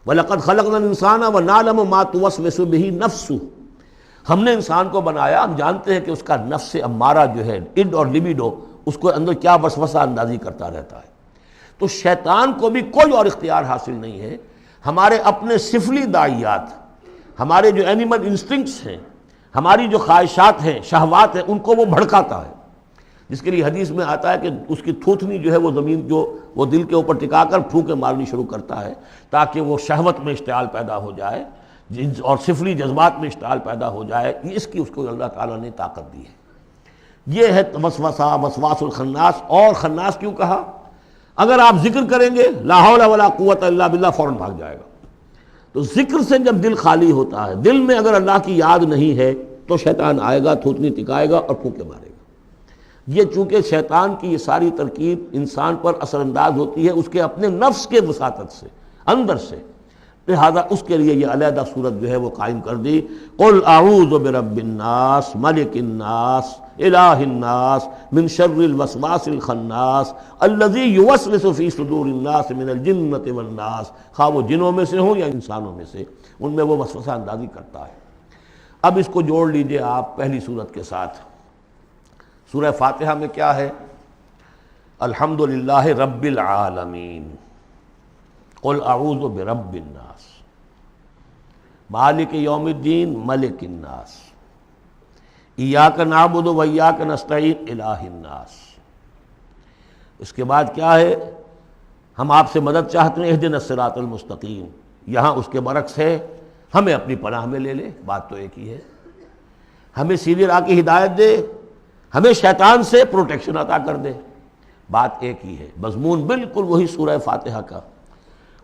وَلَقَدْ خَلَقْنَا الْإِنسَانَ وَنَعْلَمُ مَا تُوَسْوِسُ بِهِ نَفْسُهُ، ہم نے انسان کو بنایا، ہم جانتے ہیں کہ اس کا نفس امارہ جو ہے، اڈ اور لبیڈو، اس کو اندر کیا وسوسہ اندازی کرتا رہتا ہے۔ تو شیطان کو بھی کوئی اور اختیار حاصل نہیں ہے۔ ہمارے اپنے سفلی داعیات ہمارے جو اینیمل انسٹنکٹس ہیں، ہماری جو خواہشات ہیں، شہوات ہیں، ان کو وہ بھڑکاتا ہے، جس کے لیے حدیث میں آتا ہے کہ اس کی تھوتنی جو ہے وہ زمین جو وہ دل کے اوپر ٹکا کر پھونکے مارنی شروع کرتا ہے تاکہ وہ شہوت میں اشتعال پیدا ہو جائے اور سفلی جذبات میں اشتعال پیدا ہو جائے. اس کی اس کو اللہ تعالیٰ نے طاقت دی ہے. یہ ہے وسوسہ، وسواس الخناس. اور خناس کیوں کہا؟ اگر آپ ذکر کریں گے لا حول ولا قوت الا باللہ فوراً بھاگ جائے گا. تو ذکر سے جب دل خالی ہوتا ہے، دل میں اگر اللہ کی یاد نہیں ہے تو شیطان آئے گا، تھوتنی ٹکائے گا اور پھونکے مارے گا. یہ چونکہ شیطان کی یہ ساری ترکیب انسان پر اثر انداز ہوتی ہے اس کے اپنے نفس کے وساطت سے، اندر سے، لہذا اس کے لیے یہ علیحدہ صورت جو ہے وہ قائم کر دی. قل اعوذ برب الناس ملک الناس الہ الناس من شر الوسواس الخناس الذی یوسوس فی صدور الناس من الجنۃ والناس. خواہ وہ جنوں میں سے ہوں یا انسانوں میں سے، ان میں وہ وسوسہ اندازی کرتا ہے. اب اس کو جوڑ لیجئے آپ پہلی صورت کے ساتھ. سورہ فاتحہ میں کیا ہے؟ الحمدللہ رب العالمین، قل اعوذ برب الناس، مالک یوم الدین، ملک الناس، ایاک نعبد و ایاک نستعین، الہ الناس. اس کے بعد کیا ہے؟ ہم آپ سے مدد چاہتے ہیں، اہدنا الصراط المستقیم. یہاں اس کے برعکس ہے، ہمیں اپنی پناہ میں لے لے. بات تو ایک ہی ہے، ہمیں سیدھی راہ کی ہدایت دے، ہمیں شیطان سے پروٹیکشن عطا کر دے. بات ایک ہی ہے، مضمون بالکل وہی سورہ فاتحہ کا.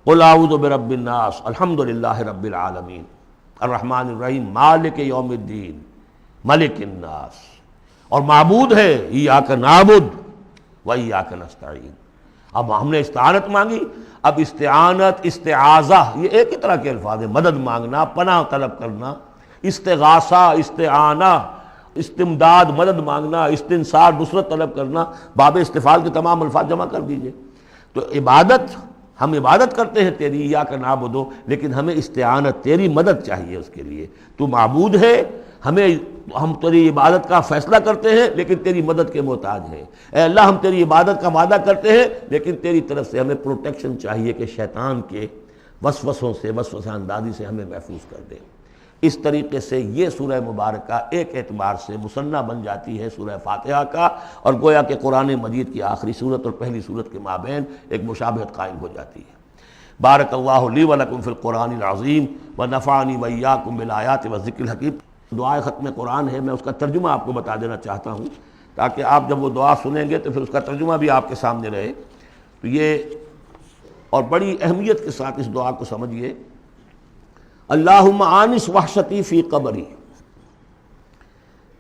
قل اعوذ برب الناس الحمدللہ رب العالمین الرحمن الرحیم مالک یوم الدین ملک الناس. اور معبود ہے ایاک نعبد و ایاک نستعین. اب ہم نے استعانت مانگی. اب استعانت، استعاذہ، یہ ایک ہی طرح کے الفاظ ہیں. مدد مانگنا، پناہ طلب کرنا، استغاثہ، استعانہ، استمداد، مدد مانگنا، استنصار، نصرت طلب کرنا. باب استفعال کے تمام الفاظ جمع کر دیجئے. تو عبادت، ہم عبادت کرتے ہیں تیری، ایاک نعبد، لیکن ہمیں استعانت، تیری مدد چاہیے اس کے لیے. تو معبود ہے، ہم تیری عبادت کا فیصلہ کرتے ہیں لیکن تیری مدد کے محتاج ہیں. اے اللہ ہم تیری عبادت کا وعدہ کرتے ہیں لیکن تیری طرف سے ہمیں پروٹیکشن چاہیے کہ شیطان کے وسوسوں سے، وسوسہ اندازی سے ہمیں محفوظ کر دے. اس طریقے سے یہ سورہ مبارکہ ایک اعتبار سے مثنیٰ بن جاتی ہے سورہ فاتحہ کا، اور گویا کہ قرآن مجید کی آخری صورت اور پہلی صورت کے مابین ایک مشابہت قائم ہو جاتی ہے. بارک اللہ لی ولکم فی القرآن العظیم ونفعنی وایاکم بالآیات والذکر الحکیم. دعائے ختم قرآن ہے، میں اس کا ترجمہ آپ کو بتا دینا چاہتا ہوں تاکہ آپ جب وہ دعا سنیں گے تو پھر اس کا ترجمہ بھی آپ کے سامنے رہے. تو یہ اور بڑی اہمیت کے ساتھ اس دعا کو سمجھیے. اللہم آنس وحشتی فی قبری.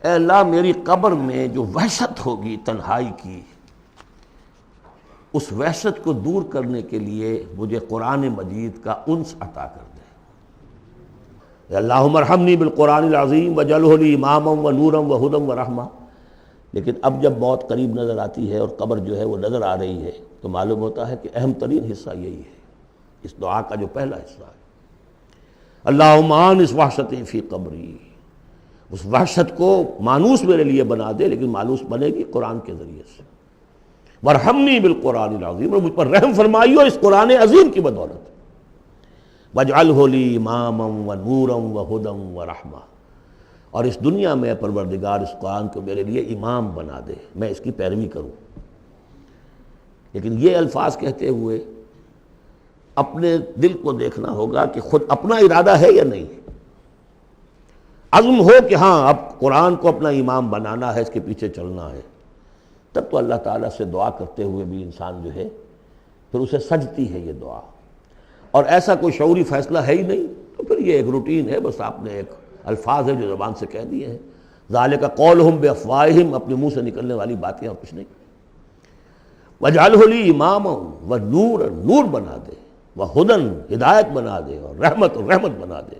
اے اللہ میری قبر میں جو وحشت ہوگی تنہائی کی، اس وحشت کو دور کرنے کے لیے مجھے قرآن مجید کا انس عطا کر دے. اے اللہم ارحمنی بالقرآن العظیم وجعلہ لی اماما ونورا وہدی ورحمہ. لیکن اب جب موت قریب نظر آتی ہے اور قبر جو ہے وہ نظر آ رہی ہے تو معلوم ہوتا ہے کہ اہم ترین حصہ یہی ہے، اس دعا کا جو پہلا حصہ ہے. اللہم آنس وحشتی فی قبری. اس وحشت کو مانوس میرے لیے بنا دے، لیکن مانوس بنے گی قرآن کے ذریعے سے. وارحمنی بالقرآن العظیم، اور مجھ پر رحم فرمائیو اس قرآن عظیم کی بدولت. واجعلہ لی اماما ونورا وہدی ورحمہ. اور اس دنیا میں پروردگار اس قرآن کو میرے لیے امام بنا دے، میں اس کی پیروی کروں. لیکن یہ الفاظ کہتے ہوئے اپنے دل کو دیکھنا ہوگا کہ خود اپنا ارادہ ہے یا نہیں. عزم ہو کہ ہاں اب قرآن کو اپنا امام بنانا ہے، اس کے پیچھے چلنا ہے، تب تو اللہ تعالیٰ سے دعا کرتے ہوئے بھی انسان جو ہے پھر اسے سجتی ہے یہ دعا. اور ایسا کوئی شعوری فیصلہ ہے ہی نہیں تو پھر یہ ایک روٹین ہے، بس آپ نے ایک الفاظ ہے جو زبان سے کہہ دیے ہیں. ذالک قولہم بافواہہم، اپنے منہ سے نکلنے والی باتیں اور کچھ نہیں. وجعلہ لی اماما ونورا، نور بنا دے، وہدن، ہدایت بنا دے، اور رحمت بنا دے.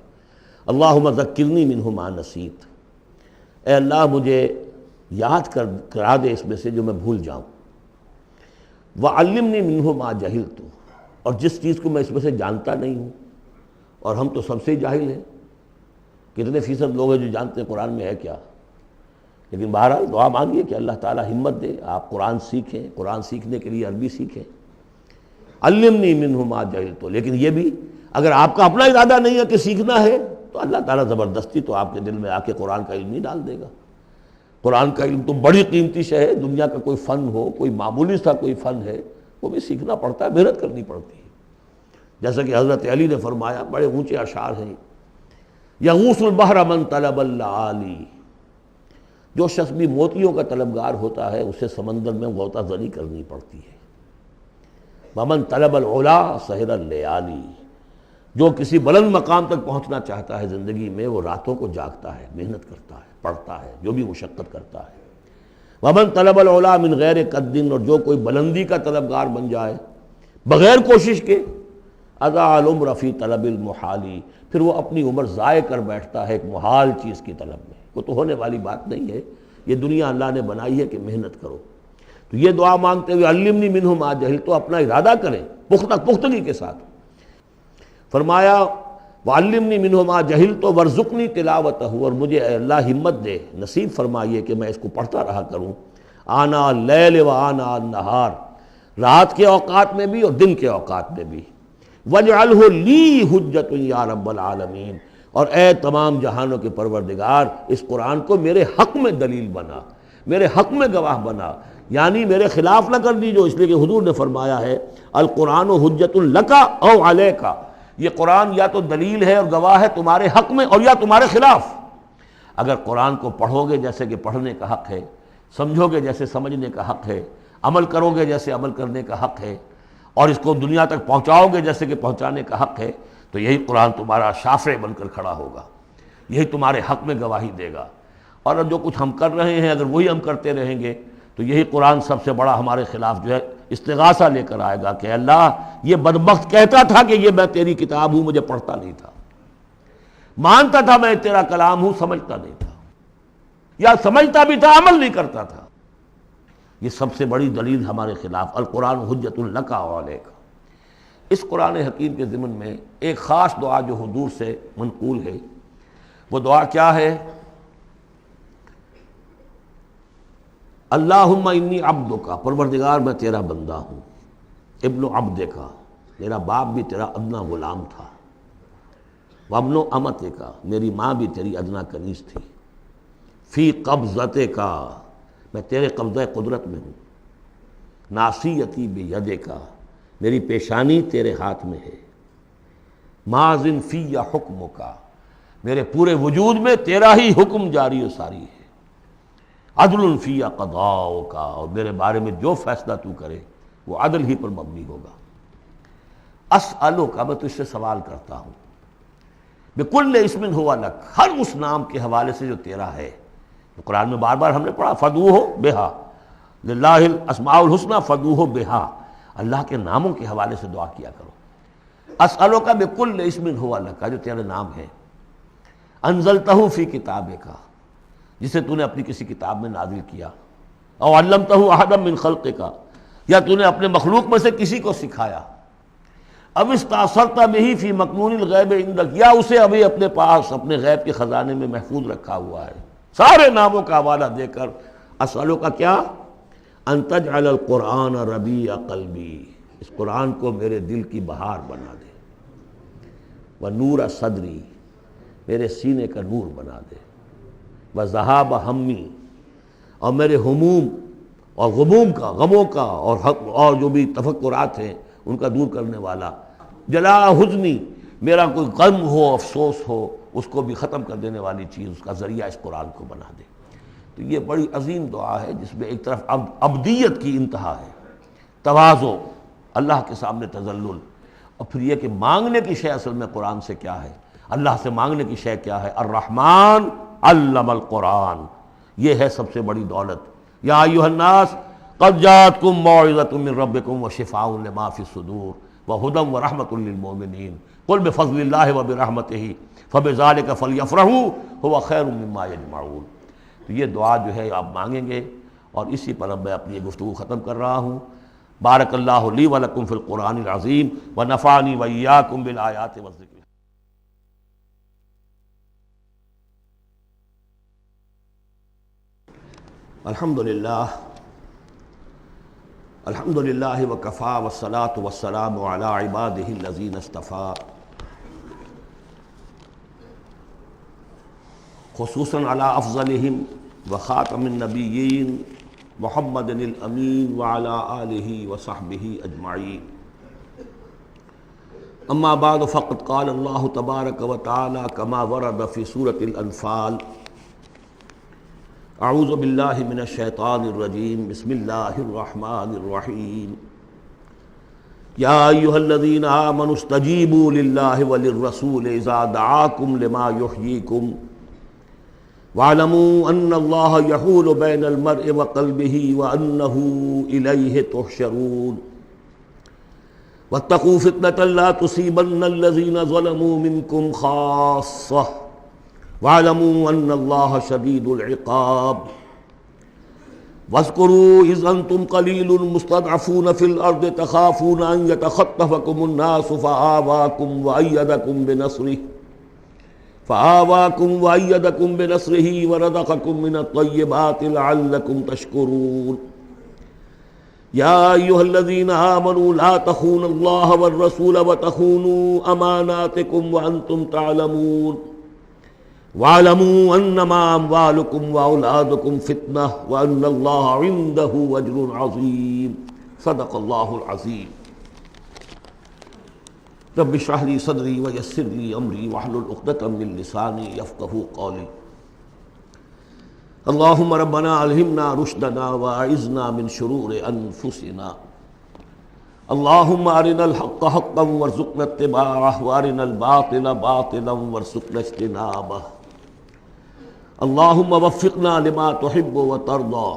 اللہم ذکرنی منہ ما نسیت. اے اللہ مجھے یاد کرا دے اس میں سے جو میں بھول جاؤں. وعلمنی منہ ما جہلت، اور جس چیز کو میں اس میں سے جانتا نہیں ہوں، اور ہم تو سب سے جاہل ہیں. کتنے فیصد لوگ ہیں جو جانتے ہیں قرآن میں ہے کیا. لیکن بہرحال دعا مانگیے کہ اللہ تعالیٰ ہمت دے، آپ قرآن سیکھیں، قرآن سیکھنے کے لیے عربی سیکھیں. علمنی منہ ما جہلت. لیکن یہ بھی اگر آپ کا اپنا ارادہ نہیں ہے کہ سیکھنا ہے تو اللہ تعالیٰ زبردستی تو آپ کے دل میں آ کے قرآن کا علم نہیں ڈال دے گا۔ قرآن کا علم تو بڑی قیمتی شے ہے، دنیا کا کوئی فن ہو، کوئی معمولی سا کوئی فن ہے، وہ بھی سیکھنا پڑتا ہے، محنت کرنی پڑتی ہے۔ جیسا کہ حضرت علی نے فرمایا، بڑے اونچے اشعار ہیں، یغوث البحر من طلب اللآلی، جو شخص بھی موتیوں کا طلبگار ہوتا ہے اسے سمندر میں غوطہ زنی کرنی پڑتی ہے۔ ومن طلب العلا سہر اللیالی، جو کسی بلند مقام تک پہنچنا چاہتا ہے زندگی میں وہ راتوں کو جاگتا ہے، محنت کرتا ہے، پڑھتا ہے، جو بھی مشقت کرتا ہے۔ ومن طلب العلا من غیر قد، اور جو کوئی بلندی کا طلبگار بن جائے بغیر کوشش کے، اضاع العمر فی طلب المحالی، پھر وہ اپنی عمر ضائع کر بیٹھتا ہے ایک محال چیز کی طلب میں۔ وہ تو ہونے والی بات نہیں ہے، یہ دنیا اللہ نے بنائی ہے کہ محنت کرو۔ تو یہ دعا مانگتے ہوئے علمنی منہ ما جہلت، تو اپنا ارادہ کریں پختگی کے ساتھ۔ فرمایا وعلمنی منہ ما جہلت وارزقنی تلاوتہ، اور مجھے اے اللہ ہمت دے، نصیب فرمائیے کہ میں اس کو پڑھتا رہا کروں، آنا اللیل و آنا النہار، رات کے اوقات میں بھی اور دن کے اوقات میں بھی۔ وَاجْعَلْهُ لِي حُجَّةٌ یا رب العالمین، اور اے تمام جہانوں کے پروردگار اس قرآن کو میرے حق میں دلیل بنا، میرے حق میں گواہ بنا، یعنی میرے خلاف نہ کر دیجو، اس لیے کہ حضور نے فرمایا ہے القرآن حجۃ لک او علیک، یہ قرآن یا تو دلیل ہے اور گواہ ہے تمہارے حق میں اور یا تمہارے خلاف۔ اگر قرآن کو پڑھو گے جیسے کہ پڑھنے کا حق ہے، سمجھو گے جیسے سمجھنے کا حق ہے، عمل کرو گے جیسے عمل کرنے کا حق ہے، اور اس کو دنیا تک پہنچاؤ گے جیسے کہ پہنچانے کا حق ہے، تو یہی قرآن تمہارا شافع بن کر کھڑا ہوگا، یہی تمہارے حق میں گواہی دے گا۔ اور جو کچھ ہم کر رہے ہیں اگر وہی ہم کرتے رہیں گے تو یہی قرآن سب سے بڑا ہمارے خلاف جو ہے استغاثہ لے کر آئے گا کہ اللہ یہ بدبخت کہتا تھا کہ یہ میں تیری کتاب ہوں، مجھے پڑھتا نہیں تھا، مانتا تھا میں تیرا کلام ہوں، سمجھتا نہیں تھا، یا سمجھتا بھی تھا عمل نہیں کرتا تھا۔ یہ سب سے بڑی دلیل ہمارے خلاف، القرآن حجۃ لک و علیک۔ اس قرآن حکیم کے ضمن میں ایک خاص دعا جو حضور سے منقول ہے، وہ دعا کیا ہے؟ اللہم انی عبدک، پروردگار میں تیرا بندہ ہوں، ابن عبدک، میرا باپ بھی تیرا ادنا غلام تھا، وابن امتک، میری ماں بھی تیری ادنا کنیز تھی، فی قبضتک، میں تیرے قبضہ قدرت میں ہوں، ناصیتی بیدک، میری پیشانی تیرے ہاتھ میں ہے، ماضٍ فی حکمک، میرے پورے وجود میں تیرا ہی حکم جاری و ساری ہے، عدل فی قضاؤک، اور میرے بارے میں جو فیصلہ تو کرے وہ عدل ہی پر مبنی ہوگا۔ اسألک، میں تجھ سے سوال کرتا ہوں، بکل اسم ہوا لک، ہر اس نام کے حوالے سے جو تیرا ہے، قرآن میں بار بار ہم نے پڑھا فدعوہ بہا، للہ الاسماء الحسنی فدعوہ بہا، اللہ کے ناموں کے حوالے سے دعا کیا کرو۔ اسألک بکل اسم ہوا لک، جو تیرے نام ہے، انزلتہ فی کتابک، جسے تو نے اپنی کسی کتاب میں نازل کیا، او علمتہ احدا من خلقک، یا تو نے اپنے مخلوق میں سے کسی کو سکھایا، اب استاثرت بہ فی مکنون الغیب عندک، یا اسے ابھی اپنے پاس اپنے غیب کے خزانے میں محفوظ رکھا ہوا ہے۔ سارے ناموں کا حوالہ دے کر اسألو کا کیا، ان تجعل القرآن ربیع قلبی، اس قرآن کو میرے دل کی بہار بنا دے، ونور صدری، میرے سینے کا نور بنا دے، وذہاب ہمی، اور میرے ہموم اور غموم کا، غموں کا اور جو بھی تفکرات ہیں ان کا دور کرنے والا، جلا حزنی، میرا کوئی غم ہو افسوس ہو اس کو بھی ختم کر دینے والی چیز، اس کا ذریعہ اس قرآن کو بنا دے۔ تو یہ بڑی عظیم دعا ہے جس میں ایک طرف عبدیت کی انتہا ہے، تواضع، اللہ کے سامنے تذلل، اور پھر یہ کہ مانگنے کی شے اصل میں قرآن سے کیا ہے، اللہ سے مانگنے کی شے کیا ہے، الرحمن علم القرآن، یہ ہے سب سے بڑی دولت۔ یا ایھا الناس قد جاءتکم موعظۃ من ربکم وشفاء لما فی الصدور وہدی ورحمۃ للمؤمنین قل بفضل اللہ وبرحمتہ فبذلک فلیفرحوا ھو خیر مما یجمعون۔ تو یہ دعا جو ہے آپ مانگیں گے، اور اسی پر اب میں اپنی گفتگو ختم کر رہا ہوں۔ بارک اللہ لی ولکم فی القرآن العظیم ونفعنی وإیاکم بالآیات والذکر۔ الحمدللہ وکفی والصلاة والسلام علی عبادہ الذین اصطفیٰ، خصوصاً علی افضلہم وخاتم النبیین محمد الامین وعلی آلہ وصحبہ اجمعین. اما بعد فقد قال اللہ تبارک وتعالی کما ورد فی سورۃ الانفال اعوذ باللہ من الشیطان الرجیم بسم اللہ الرحمن الرحیم یا ایھا الذین آمنوا استجیبوا للہ وللرسول اذا دعاکم لما یحییکم وَاعْلَمُوا أَنَّ اللَّهَ يَحُولُ بَيْنَ الْمَرْءِ وَقَلْبِهِ وَأَنَّهُ إِلَيْهِ تُحْشَرُونَ وَاتَّقُوا فِتْنَةً لَا تُصِيبَنَّ الَّذِينَ ظَلَمُوا مِنكُمْ خَاصَّةً وَاعْلَمُوا أَنَّ اللَّهَ شَدِيدُ الْعِقَابِ وَاذْكُرُوا إِذْ أَنْتُمْ قَلِيلٌ مُسْتَضْعَفُونَ فِي الْأَرْضِ تَخَافُونَ أَنْ يَتَخَطَّفَكُمُ النَّاسُ فَآوَاكُمْ وَأَيَّدَكُمْ بِنَصْرِهِ وَرَزَقَكُمْ مِنَ الطَّيِّبَاتِ لَعَلَّكُمْ تَشْكُرُونَ يَا أَيُّهَا الَّذِينَ آمَنُوا لَا تَخُونُوا اللَّهَ وَالرَّسُولَ وَتَخُونُوا أَمَانَاتِكُمْ وَأَنْتُمْ تَعْلَمُونَ وَاعْلَمُوا أَنَّمَا أَمْوَالُكُمْ وَأَوْلَادُكُمْ فِتْنَةٌ وَأَنَّ اللَّهَ عِندَهُ أَجْرٌ عَظِيمٌ. صدق اللہ العظیم. رب اشرح لي صدري ويسر لي امري واحلل عقدة من لساني يفقهوا قولي. اللهم ربنا الهمنا رشدنا واعذنا من شرور انفسنا. اللهم ارنا الحق حقا وارزقنا اتباعه وارنا الباطل باطلا وارزقنا اجتنابه. اللهم وفقنا لما تحب وترضى.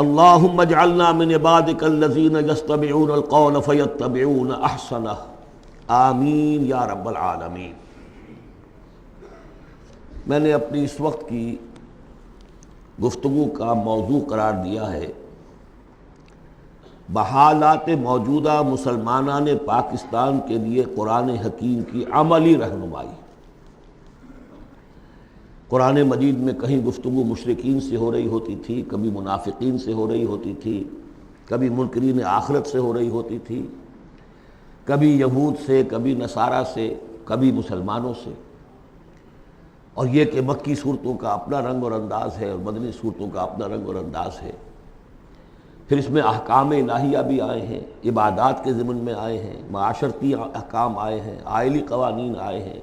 اللهم اجعلنا من عبادك الذين يستمعون القول فيتبعون احسنه. آمین یا رب العالمین. میں نے اپنی اس وقت کی گفتگو کا موضوع قرار دیا ہے بحالات موجودہ مسلمانان پاکستان کے لیے قرآن حکیم کی عملی رہنمائی. قرآن مجید میں کہیں گفتگو مشرکین سے ہو رہی ہوتی تھی، کبھی منافقین سے ہو رہی ہوتی تھی، کبھی منکرین آخرت سے ہو رہی ہوتی تھی، کبھی یہود سے، کبھی نصارہ سے، کبھی مسلمانوں سے. اور یہ کہ مکی صورتوں کا اپنا رنگ اور انداز ہے اور مدنی صورتوں کا اپنا رنگ اور انداز ہے. پھر اس میں احکام الہیہ بھی آئے ہیں، عبادات کے ضمن میں آئے ہیں، معاشرتی احکام آئے ہیں، آئلی قوانین آئے ہیں،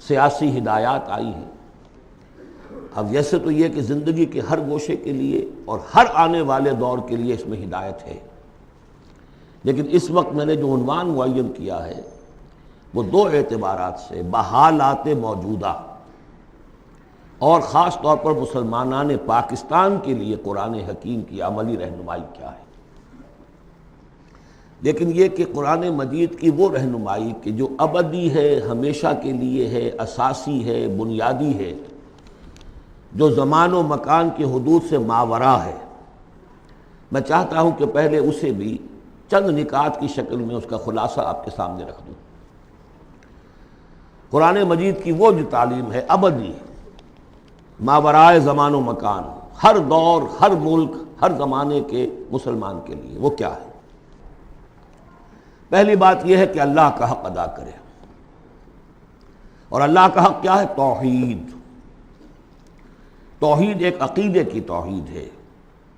سیاسی ہدایات آئی ہیں. اب ویسے تو یہ کہ زندگی کے ہر گوشے کے لیے اور ہر آنے والے دور کے لیے اس میں ہدایت ہے، لیکن اس وقت میں نے جو عنوان معین کیا ہے وہ دو اعتبارات سے بحالات موجودہ اور خاص طور پر مسلمانان پاکستان کے لیے قرآن حکیم کی عملی رہنمائی کیا ہے. لیکن یہ کہ قرآن مجید کی وہ رہنمائی کہ جو ابدی ہے، ہمیشہ کے لیے ہے، اساسی ہے، بنیادی ہے، جو زمان و مکان کی حدود سے ماورا ہے، میں چاہتا ہوں کہ پہلے اسے بھی چند نکات کی شکل میں اس کا خلاصہ آپ کے سامنے رکھ دوں. قرآن مجید کی وہ جو تعلیم ہے ابدی، ماورائے زمان و مکان، ہر دور، ہر ملک، ہر زمانے کے مسلمان کے لیے، وہ کیا ہے؟ پہلی بات یہ ہے کہ اللہ کا حق ادا کرے. اور اللہ کا حق کیا ہے؟ توحید. توحید ایک عقیدے کی توحید ہے،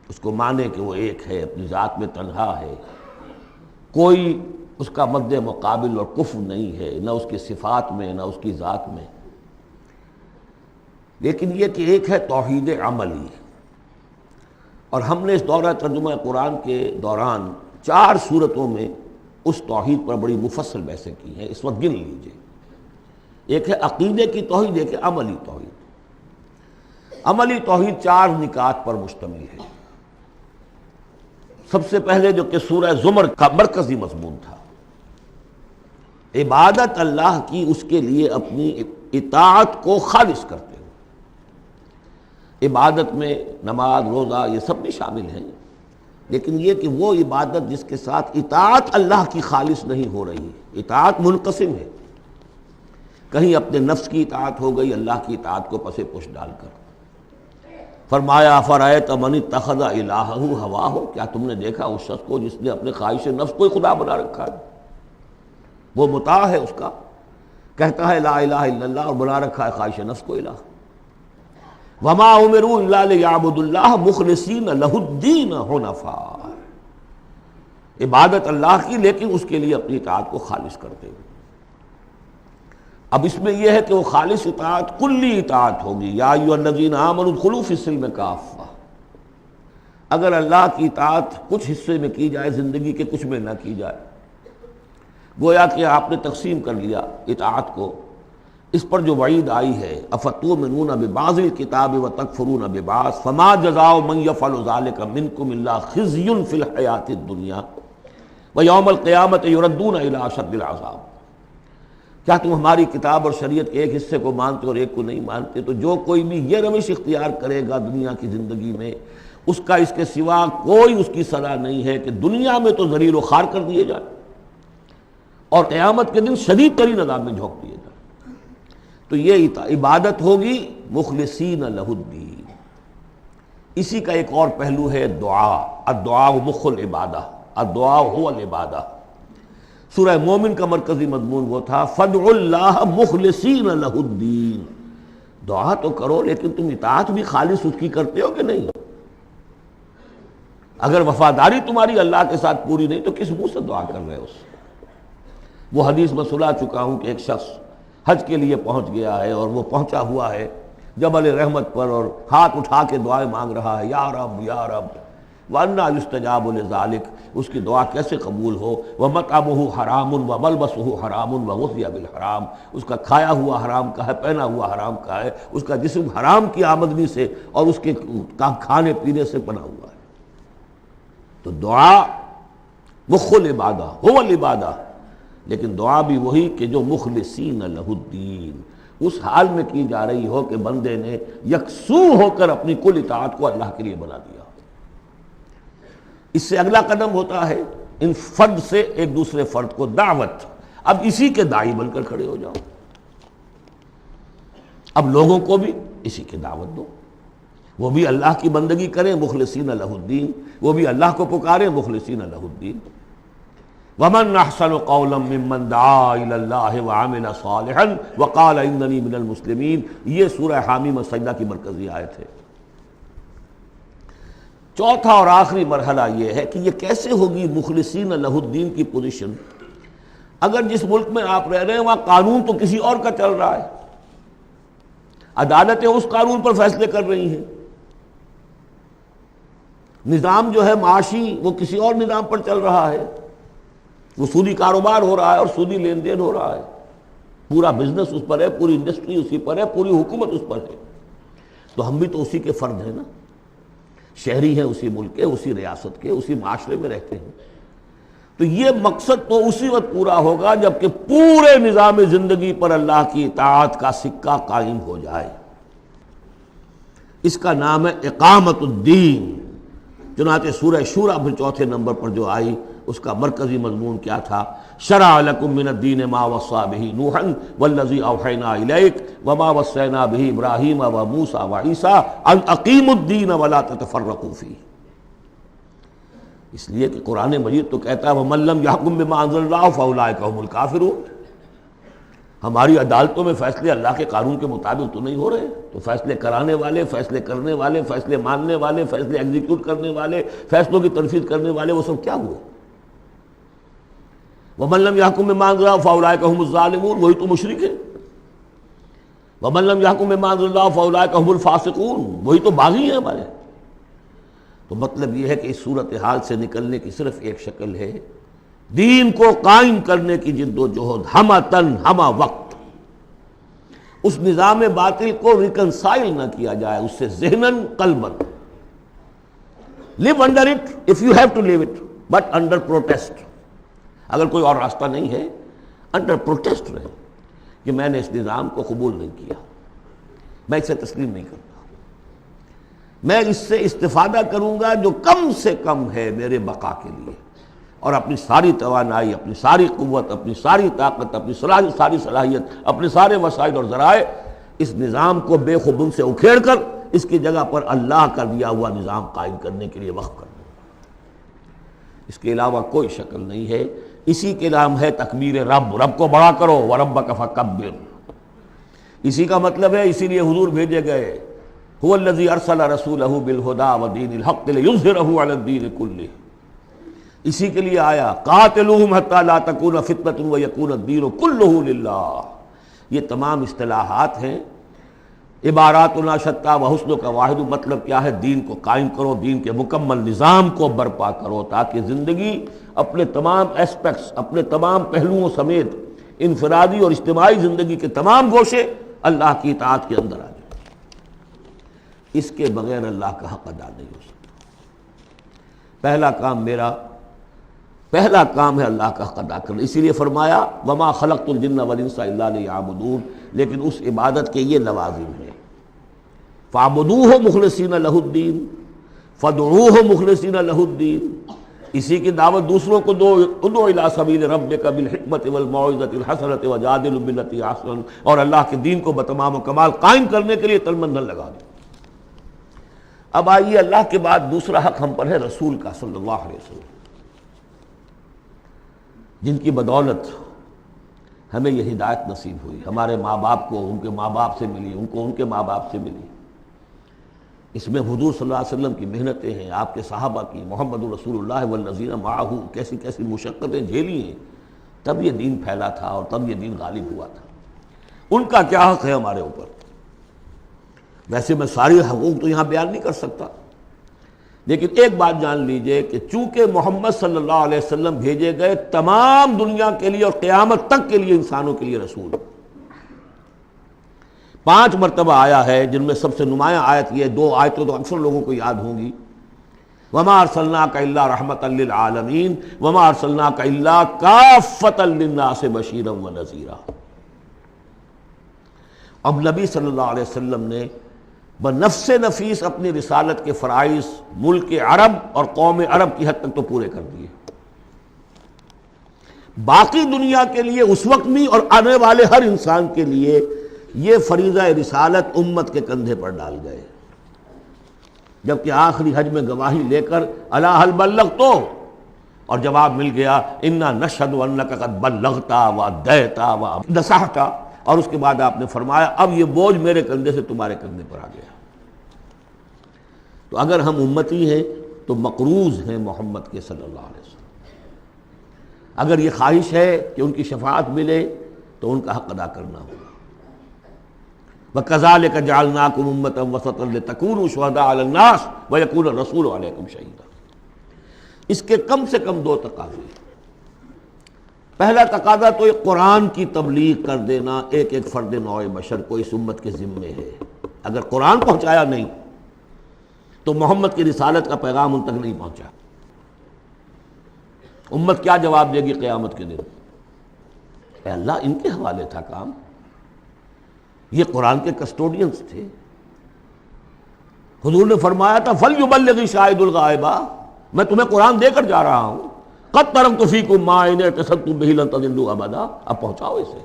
اس کو مانے کہ وہ ایک ہے، اپنی ذات میں تنہا ہے، کوئی اس کا مد مقابل اور کفو نہیں ہے، نہ اس کی صفات میں نہ اس کی ذات میں. لیکن یہ کہ ایک ہے توحید عملی. اور ہم نے اس دورہ ترجمہ قرآن کے دوران 4 صورتوں میں اس توحید پر بڑی مفصل بحثیں کی ہیں. اس وقت گن لیجئے. ایک ہے عقیدے کی توحید، ایک ہے عملی توحید. عملی توحید 4 نکات پر مشتمل ہے. سب سے پہلے جو کہ سورہ زمر کا مرکزی مضمون تھا، عبادت اللہ کی، اس کے لیے اپنی اطاعت کو خالص کرتے ہوئے. عبادت میں نماز، روزہ یہ سب بھی شامل ہیں، لیکن یہ کہ وہ عبادت جس کے ساتھ اطاعت اللہ کی خالص نہیں ہو رہی. اطاعت منقسم ہے، کہیں اپنے نفس کی اطاعت ہو گئی اللہ کی اطاعت کو پس پش ڈال کر. فرمایا فرأیت من اتخذ الہہ ہواہ، کیا تم نے دیکھا اس شخص کو جس نے اپنے خواہش نفس کو ہی خدا بنا رکھا ہے؟ وہ مطاع ہے اس کا، کہتا ہے لا الہ الا اللہ اور بنا رکھا ہے خواہش نفس کو الہ. وما امروا الا لیعبدوا اللہ مخلصین لہ الدین حنفاء، عبادت اللہ کی لیکن اس کے لیے اپنی اطاعت کو خالص کرتے ہوئے. اب اس میں یہ ہے کہ وہ خالص اطاعت کلی اطاعت ہوگی. یا ایھا الذین آمنوا ادخلوا فی السلم کافہ، اگر اللہ کی اطاعت کچھ حصے میں کی جائے زندگی کے کچھ میں نہ کی جائے، گویا کہ آپ نے تقسیم کر لیا اطاعت کو. اس پر جو وعید آئی ہے افتؤمنون ببعض الکتاب وتکفرون ببعض فما جزاء من یفعل ذلک منکم الا خزی فی الحیاۃ الدنیا ویوم القیامۃ یردون الی اشد العذاب. کیا تم ہماری کتاب اور شریعت کے ایک حصے کو مانتے اور ایک کو نہیں مانتے؟ تو جو کوئی بھی یہ روش اختیار کرے گا دنیا کی زندگی میں، اس کا اس کے سوا کوئی اس کی سزا نہیں ہے کہ دنیا میں تو ذلیل و خوار کر دیے جائے اور قیامت کے دن شدید ترین عذاب میں جھونک دیے جائے. تو یہ عبادت ہوگی مخلصین لہ الدین. اسی کا ایک اور پہلو ہے دعا. الدعاء مخ العبادہ، الدعاء هو العبادہ. سورہ مومن کا مرکزی مضمون وہ تھا فادعوا اللہ مخلصین لہ الدین. دعا تو کرو لیکن تم اطاعت بھی خالص اس کی کرتے ہو کہ نہیں؟ اگر وفاداری تمہاری اللہ کے ساتھ پوری نہیں تو کس منہ سے دعا کر رہے ہو؟ وہ حدیث میں سنا چکا ہوں کہ ایک شخص حج کے لیے پہنچ گیا ہے اور وہ پہنچا ہوا ہے جبل رحمت پر اور ہاتھ اٹھا کے دعائیں مانگ رہا ہے، یا رب یا رب. وَأَنَّىٰ يُسْتَجَابُ لِذَٰلِكَ، اس کی دعا کیسے قبول ہو؟ وَمَطْعَمُهُ حَرَامٌ وَمَلْبَسُهُ حَرَامٌ وَغُذِّيَ بِالْحَرَامِ، اس کا کھایا ہوا حرام کا ہے، پہنا ہوا حرام کا ہے، اس کا جسم حرام کی آمدنی سے اور اس کے کھانے پینے سے بنا ہوا ہے. تو دعا مخ العبادہ هو العبادہ، لیکن دعا بھی وہی کہ جو مخلصین لہ الدین، اس حال میں کی جا رہی ہو کہ بندے نے یکسو ہو کر اپنی کل اطاعت کو اللہ کے لیے بنا دیا. اس سے اگلا قدم ہوتا ہے ان فرد سے ایک دوسرے فرد کو دعوت. اب اسی کے داعی بن کر کھڑے ہو جاؤ. اب لوگوں کو بھی اسی کی دعوت دو، وہ بھی اللہ کی بندگی کریں مخلصین لہ الدین، وہ بھی اللہ کو پکاریں مخلصین لہ الدین. وَمَنْ أَحْسَنُ قَوْلًا مِّمَّنْ دَعَا إِلَى اللَّهِ وَعَمِلَ صَالِحًا وَقَالَ إِنَّنِي مِنَ الْمُسْلِمِينَ. یہ سورہ حامیم السجدہ کی مرکزی آیت ہے. چوتھا اور آخری مرحلہ یہ ہے کہ یہ کیسے ہوگی مخلصین لہ الدین کی پوزیشن اگر جس ملک میں آپ رہ رہے ہیں وہاں قانون تو کسی اور کا چل رہا ہے، عدالتیں اس قانون پر فیصلے کر رہی ہیں، نظام جو ہے معاشی وہ کسی اور نظام پر چل رہا ہے، وہ سودی کاروبار ہو رہا ہے اور سودی لین دین ہو رہا ہے، پورا بزنس اس پر ہے، پوری انڈسٹری اسی پر ہے، پوری حکومت اس پر ہے. تو ہم بھی تو اسی کے فرد ہیں نا، شہری ہیں اسی ملک کے، اسی ریاست کے، اسی معاشرے میں رہتے ہیں. تو یہ مقصد تو اسی وقت پورا ہوگا جب کہ پورے نظام زندگی پر اللہ کی اطاعت کا سکہ قائم ہو جائے. اس کا نام ہے اقامت الدین. چنانچہ سورہ شورى پھر چوتھے نمبر پر جو آئی اس کا مرکزی مضمون کیا تھا؟ شرع لکم من الدین ما وصى به نوحا والذی اوحینا الیک وما وصینا به ابراہیم وموسیٰ وعیسیٰ ان اقیموا الدین ولا تتفرقوا فیہ. اس لیے کہ قرآن مجید تو کہتا ہے ومن لم یحکم بما انزل اللہ فاولئک هم الکافرون. ہماری عدالتوں میں فیصلے اللہ کے قانون کے مطابق تو نہیں ہو رہے، تو فیصلے کرانے والے، فیصلے کرنے والے، فیصلے ماننے والے، فیصلے ایگزیکیوٹ کرنے والے، فیصلوں کی تنفیذ کرنے والے، وہ سب کیا ہوئے؟ وَمَن لَّمْ يَحْكُم بِمَا أَنزَلَ اللَّهُ فَأُولَٰئِكَ هُمُ الظَّالِمُونَ، وہی تو مشرک ہیں. وَمَن لَّمْ يَحْكُم بِمَا أَنزَلَ اللَّهُ فَأُولَٰئِكَ هُمُ الْفَاسِقُونَ، وہی تو باغی ہیں ہمارے. تو مطلب یہ ہے کہ اس صورتحال سے نکلنے کی صرف ایک شکل ہے، دین کو قائم کرنے کی جد و جہد ہمہ تن ہمہ وقت. اس نظام باطل کو ریکنسائل نہ کیا جائے اس سے ذہناً قلباً. live under it if you have to live it but under protest. اگر کوئی اور راستہ نہیں ہے انڈر پروٹیسٹ رہے کہ میں نے اس نظام کو قبول نہیں کیا، میں اسے تسلیم نہیں کرتا، میں اس سے استفادہ کروں گا جو کم سے کم ہے میرے بقا کے لیے، اور اپنی ساری توانائی، اپنی ساری قوت، اپنی ساری طاقت، اپنی ساری صلاحیت، اپنے سارے وسائل اور ذرائع اس نظام کو بے خبن سے اکھیڑ کر اس کی جگہ پر اللہ کا دیا ہوا نظام قائم کرنے کے لیے وقف کر دوں. اس کے علاوہ کوئی شکل نہیں ہے اسی کے نام ہے تکبیر رب، رب کو بڑا کرو، وَرَبَّكَ فَكَبِّرْ۔ اسی کا مطلب ہے، اسی لیے حضور بھیجے گئے، هُوَ الَّذِي أَرْسَلَ رَسُولَهُ بِالْهُدَى وَدِينِ الْحَقِّ لِيُظْهِرَهُ عَلَى الدِّينِ كُلِّهِ۔ اسی کے لیے آیا قَاتِلُوهُمْ حَتَّى لَا تَكُونَ فِتْنَةٌ وَيَكُونَ الدِّينُ كُلُّهُ لِلَّهِ۔ یہ تمام اصطلاحات ہیں، عباراتنا شتیٰ وحسنک واحد، مطلب کیا ہے؟ دین کو قائم کرو، دین کے مکمل نظام کو برپا کرو، تاکہ زندگی اپنے تمام ایسپیکٹس، اپنے تمام پہلوؤں سمیت انفرادی اور اجتماعی زندگی کے تمام گوشے اللہ کی اطاعت کے اندر آ جائے۔ اس کے بغیر اللہ کا حق ادا نہیں ہو سکتا۔ پہلا کام ہے اللہ کا حق ادا کرنا، اسی لیے فرمایا وما خلقت الجن والانس الا لیعبدون، لیکن اس عبادت کے یہ لوازم ہیں، فاعبدوہ مخلصین لہ الدین، فادعوہ مخلصین لہ الدین، اسی کی دعوت دوسروں کو دو، ادعو الی سبیل ربک بالحکمت والموعظۃ الحسنۃ وجادلہم باللتی احسن، اور اللہ کے دین کو بتمام و کمال قائم کرنے کے لیے تن من دھن لگا دو۔ اب آئیے اللہ کے بعد دوسرا حق ہم پر ہے رسول کا صلی اللہ علیہ وسلم، جن کی بدولت ہمیں یہ ہدایت نصیب ہوئی، ہمارے ماں باپ کو ان کے ماں باپ سے ملی، ان کو ان کے ماں باپ سے ملی۔ اس میں حضور صلی اللہ علیہ وسلم کی محنتیں ہیں، آپ کے صحابہ کی، محمد رسول اللہ والذین معہ کیسی کیسی مشقتیں جھیلی ہیں، تب یہ دین پھیلا تھا اور تب یہ دین غالب ہوا تھا۔ ان کا کیا حق ہے ہمارے اوپر؟ ویسے میں ساری حقوق تو یہاں بیان نہیں کر سکتا، لیکن ایک بات جان لیجئے کہ چونکہ محمد صلی اللہ علیہ وسلم بھیجے گئے تمام دنیا کے لیے اور قیامت تک کے لیے انسانوں کے لیے رسول، 5 مرتبہ آیا ہے، جن میں سب سے نمایاں آیت یہ 2 آیتیں تو اکثر لوگوں کو یاد ہوں گی، وَمَا أَرْسَلْنَاكَ إِلَّا رَحْمَةً لِّلْعَالَمِينَ وَمَا أَرْسَلْنَاكَ إِلَّا كَافَّةً لِّلنَّاسِ بَشِيرًا وَنَذِيرًا۔ اب نبی صلی اللہ علیہ وسلم نے بنفس نفیس اپنی رسالت کے فرائض ملک عرب اور قوم عرب کی حد تک تو پورے کر دیے، باقی دنیا کے لیے اس وقت بھی اور آنے والے ہر انسان کے لیے یہ فریضہ رسالت امت کے کندھے پر ڈال گئے، جبکہ آخری حج میں گواہی لے کر الا هل بلغت، اور جواب مل گیا انا نشهد انک قد بلغت وادیت ونصحت، اور اس کے بعد آپ نے فرمایا اب یہ بوجھ میرے کندھے سے تمہارے کندھے پر آ گیا۔ تو اگر ہم امتی ہیں تو مقروض ہیں محمد کے صلی اللہ علیہ وسلم، اگر یہ خواہش ہے کہ ان کی شفاعت ملے تو ان کا حق ادا کرنا ہوگا۔ وَكَذَلِكَ جَعَلْنَاكُمْ أُمَّةً وَسَطًا لِتَكُونُوا شُهَدَاءَ عَلَى النَّاسِ وَيَكُونَ الرَّسُولُ عَلَيْكُمْ شَهِيدًا۔ اس کے کم سے کم 2 تقاضے۔ پہلا تقاضا تو ایک قرآن کی تبلیغ کر دینا ایک ایک فرد نوع بشر کو اس امت کے ذمے ہے۔ اگر قرآن پہنچایا نہیں تو محمد کی رسالت کا پیغام ان تک نہیں پہنچا، امت کیا جواب دے گی قیامت کے دن؟ اے اللہ ان کے حوالے تھا کام، یہ قرآن کے کسٹوڈینز تھے۔ حضور نے فرمایا تھا فَلْيُبَلِّغِ شَاهِدُ الْغَائِبَ، میں تمہیں قرآن دے کر جا رہا ہوں، قَدْ تَرَكْتُ فِيكُم مَّا إِنْ اعْتَصَمْتُم بِهِ لَن تَضِلُّوا أَبَدًا، اب پہنچاؤ اسے۔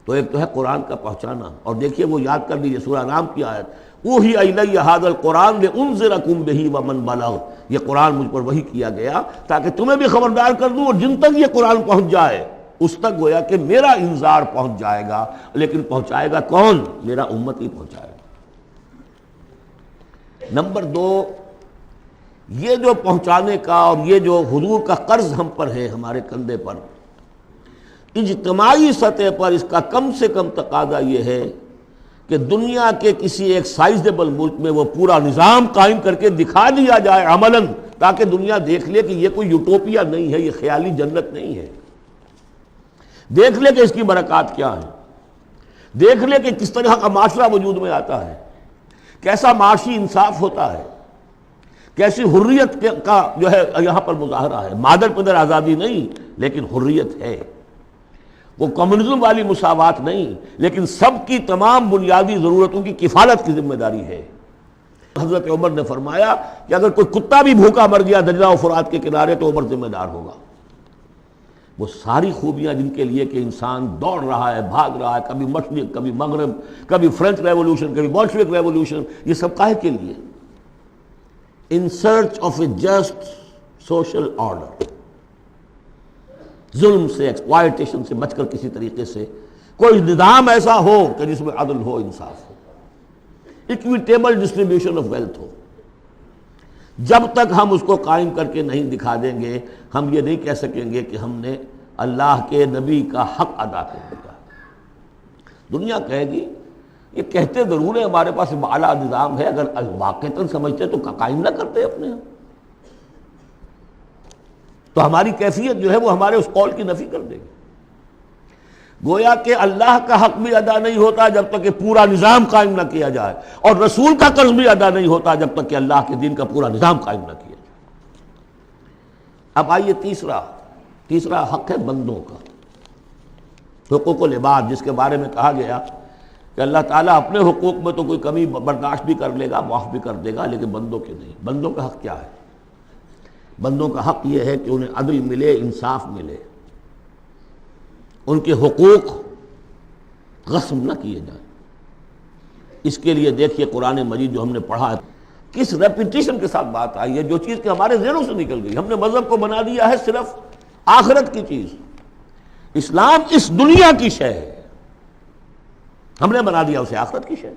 تو ایک تو ہے قرآن کا پہنچانا، اور دیکھیے وہ یاد کر لیجیے سورہ نام کی آیت اوحی الی ھذا القرآن لانذرکم بہ ومن بلغ، یہ قرآن مجھ پر وحی کیا گیا تاکہ تمہیں بھی خبردار کر دوں، اور جن تک یہ قرآن پہنچ جائے اس تک گویا کہ میرا انذار پہنچ جائے گا، لیکن پہنچائے گا کون؟ میرا امت ہی پہنچائے گا۔ نمبر 2، یہ جو پہنچانے کا اور یہ جو حضور کا قرض ہم پر ہے ہمارے کندھے پر، اجتماعی سطح پر اس کا کم سے کم تقاضا یہ ہے کہ دنیا کے کسی ایک سائزیبل ملک میں وہ پورا نظام قائم کر کے دکھا دیا جائے عملاً، تاکہ دنیا دیکھ لے کہ یہ کوئی یوٹوپیا نہیں ہے، یہ خیالی جنت نہیں ہے، دیکھ لے کہ اس کی برکات کیا ہے، دیکھ لے کہ کس طرح کا معاشرہ وجود میں آتا ہے، کیسا معاشی انصاف ہوتا ہے، کیسی حریت کا جو ہے یہاں پر مظاہرہ ہے، مادر پدر آزادی نہیں لیکن حریت ہے، وہ کمیونزم والی مساوات نہیں لیکن سب کی تمام بنیادی ضرورتوں کی کفالت کی ذمہ داری ہے۔ حضرت عمر نے فرمایا کہ اگر کوئی کتا بھی بھوکا مر گیا دجلہ و فرات کے کنارے تو عمر ذمہ دار ہوگا۔ وہ ساری خوبیاں جن کے لیے کہ انسان دوڑ رہا ہے، بھاگ رہا ہے، کبھی مشرق کبھی مغرب، کبھی فرینچ ریولوشن کبھی بولشوک ریولوشن، یہ سب کاہے کے لیے؟ In search of a just social order. ظلم سے، ایکسپلائٹیشن سے بچ کر کسی طریقے سے کوئی نظام ایسا ہو کہ جس میں عدل ہو، انصاف ہو، اکویٹیبل ڈسٹریبیوشن آف ویلتھ ہو۔ جب تک ہم اس کو قائم کر کے نہیں دکھا دیں گے، ہم یہ نہیں کہہ سکیں گے کہ ہم نے اللہ کے نبی کا حق ادا کر دیا۔ دنیا کہے گی یہ کہتے ضرور ہے ہمارے پاس اعلیٰ نظام ہے، اگر واقعتاً سمجھتے تو قائم نہ کرتے اپنے ہم، تو ہماری کیفیت جو ہے وہ ہمارے اس قول کی نفی کر دے گی۔ گویا کہ اللہ کا حق بھی ادا نہیں ہوتا جب تک کہ پورا نظام قائم نہ کیا جائے، اور رسول کا قرض بھی ادا نہیں ہوتا جب تک کہ اللہ کے دین کا پورا نظام قائم نہ کیا جائے۔ اب آئیے تیسرا حق ہے بندوں کا، حقوق العباد، جس کے بارے میں کہا گیا کہ اللہ تعالیٰ اپنے حقوق میں تو کوئی کمی برداشت بھی کر لے گا، معاف بھی کر دے گا، لیکن بندوں کے نہیں۔ بندوں کا حق کیا ہے؟ بندوں کا حق یہ ہے کہ انہیں عدل ملے، انصاف ملے، ان کے حقوق غصب نہ کیے جائیں۔ اس کے لیے دیکھیے قرآن مجید جو ہم نے پڑھا ہے، کس ریپیٹیشن کے ساتھ بات آئی ہے، جو چیز کہ ہمارے ذہنوں سے نکل گئی۔ ہم نے مذہب کو بنا دیا ہے صرف آخرت کی چیز، اسلام اس دنیا کی شے ہے، ہم نے بنا دیا اسے آخرت کی شے۔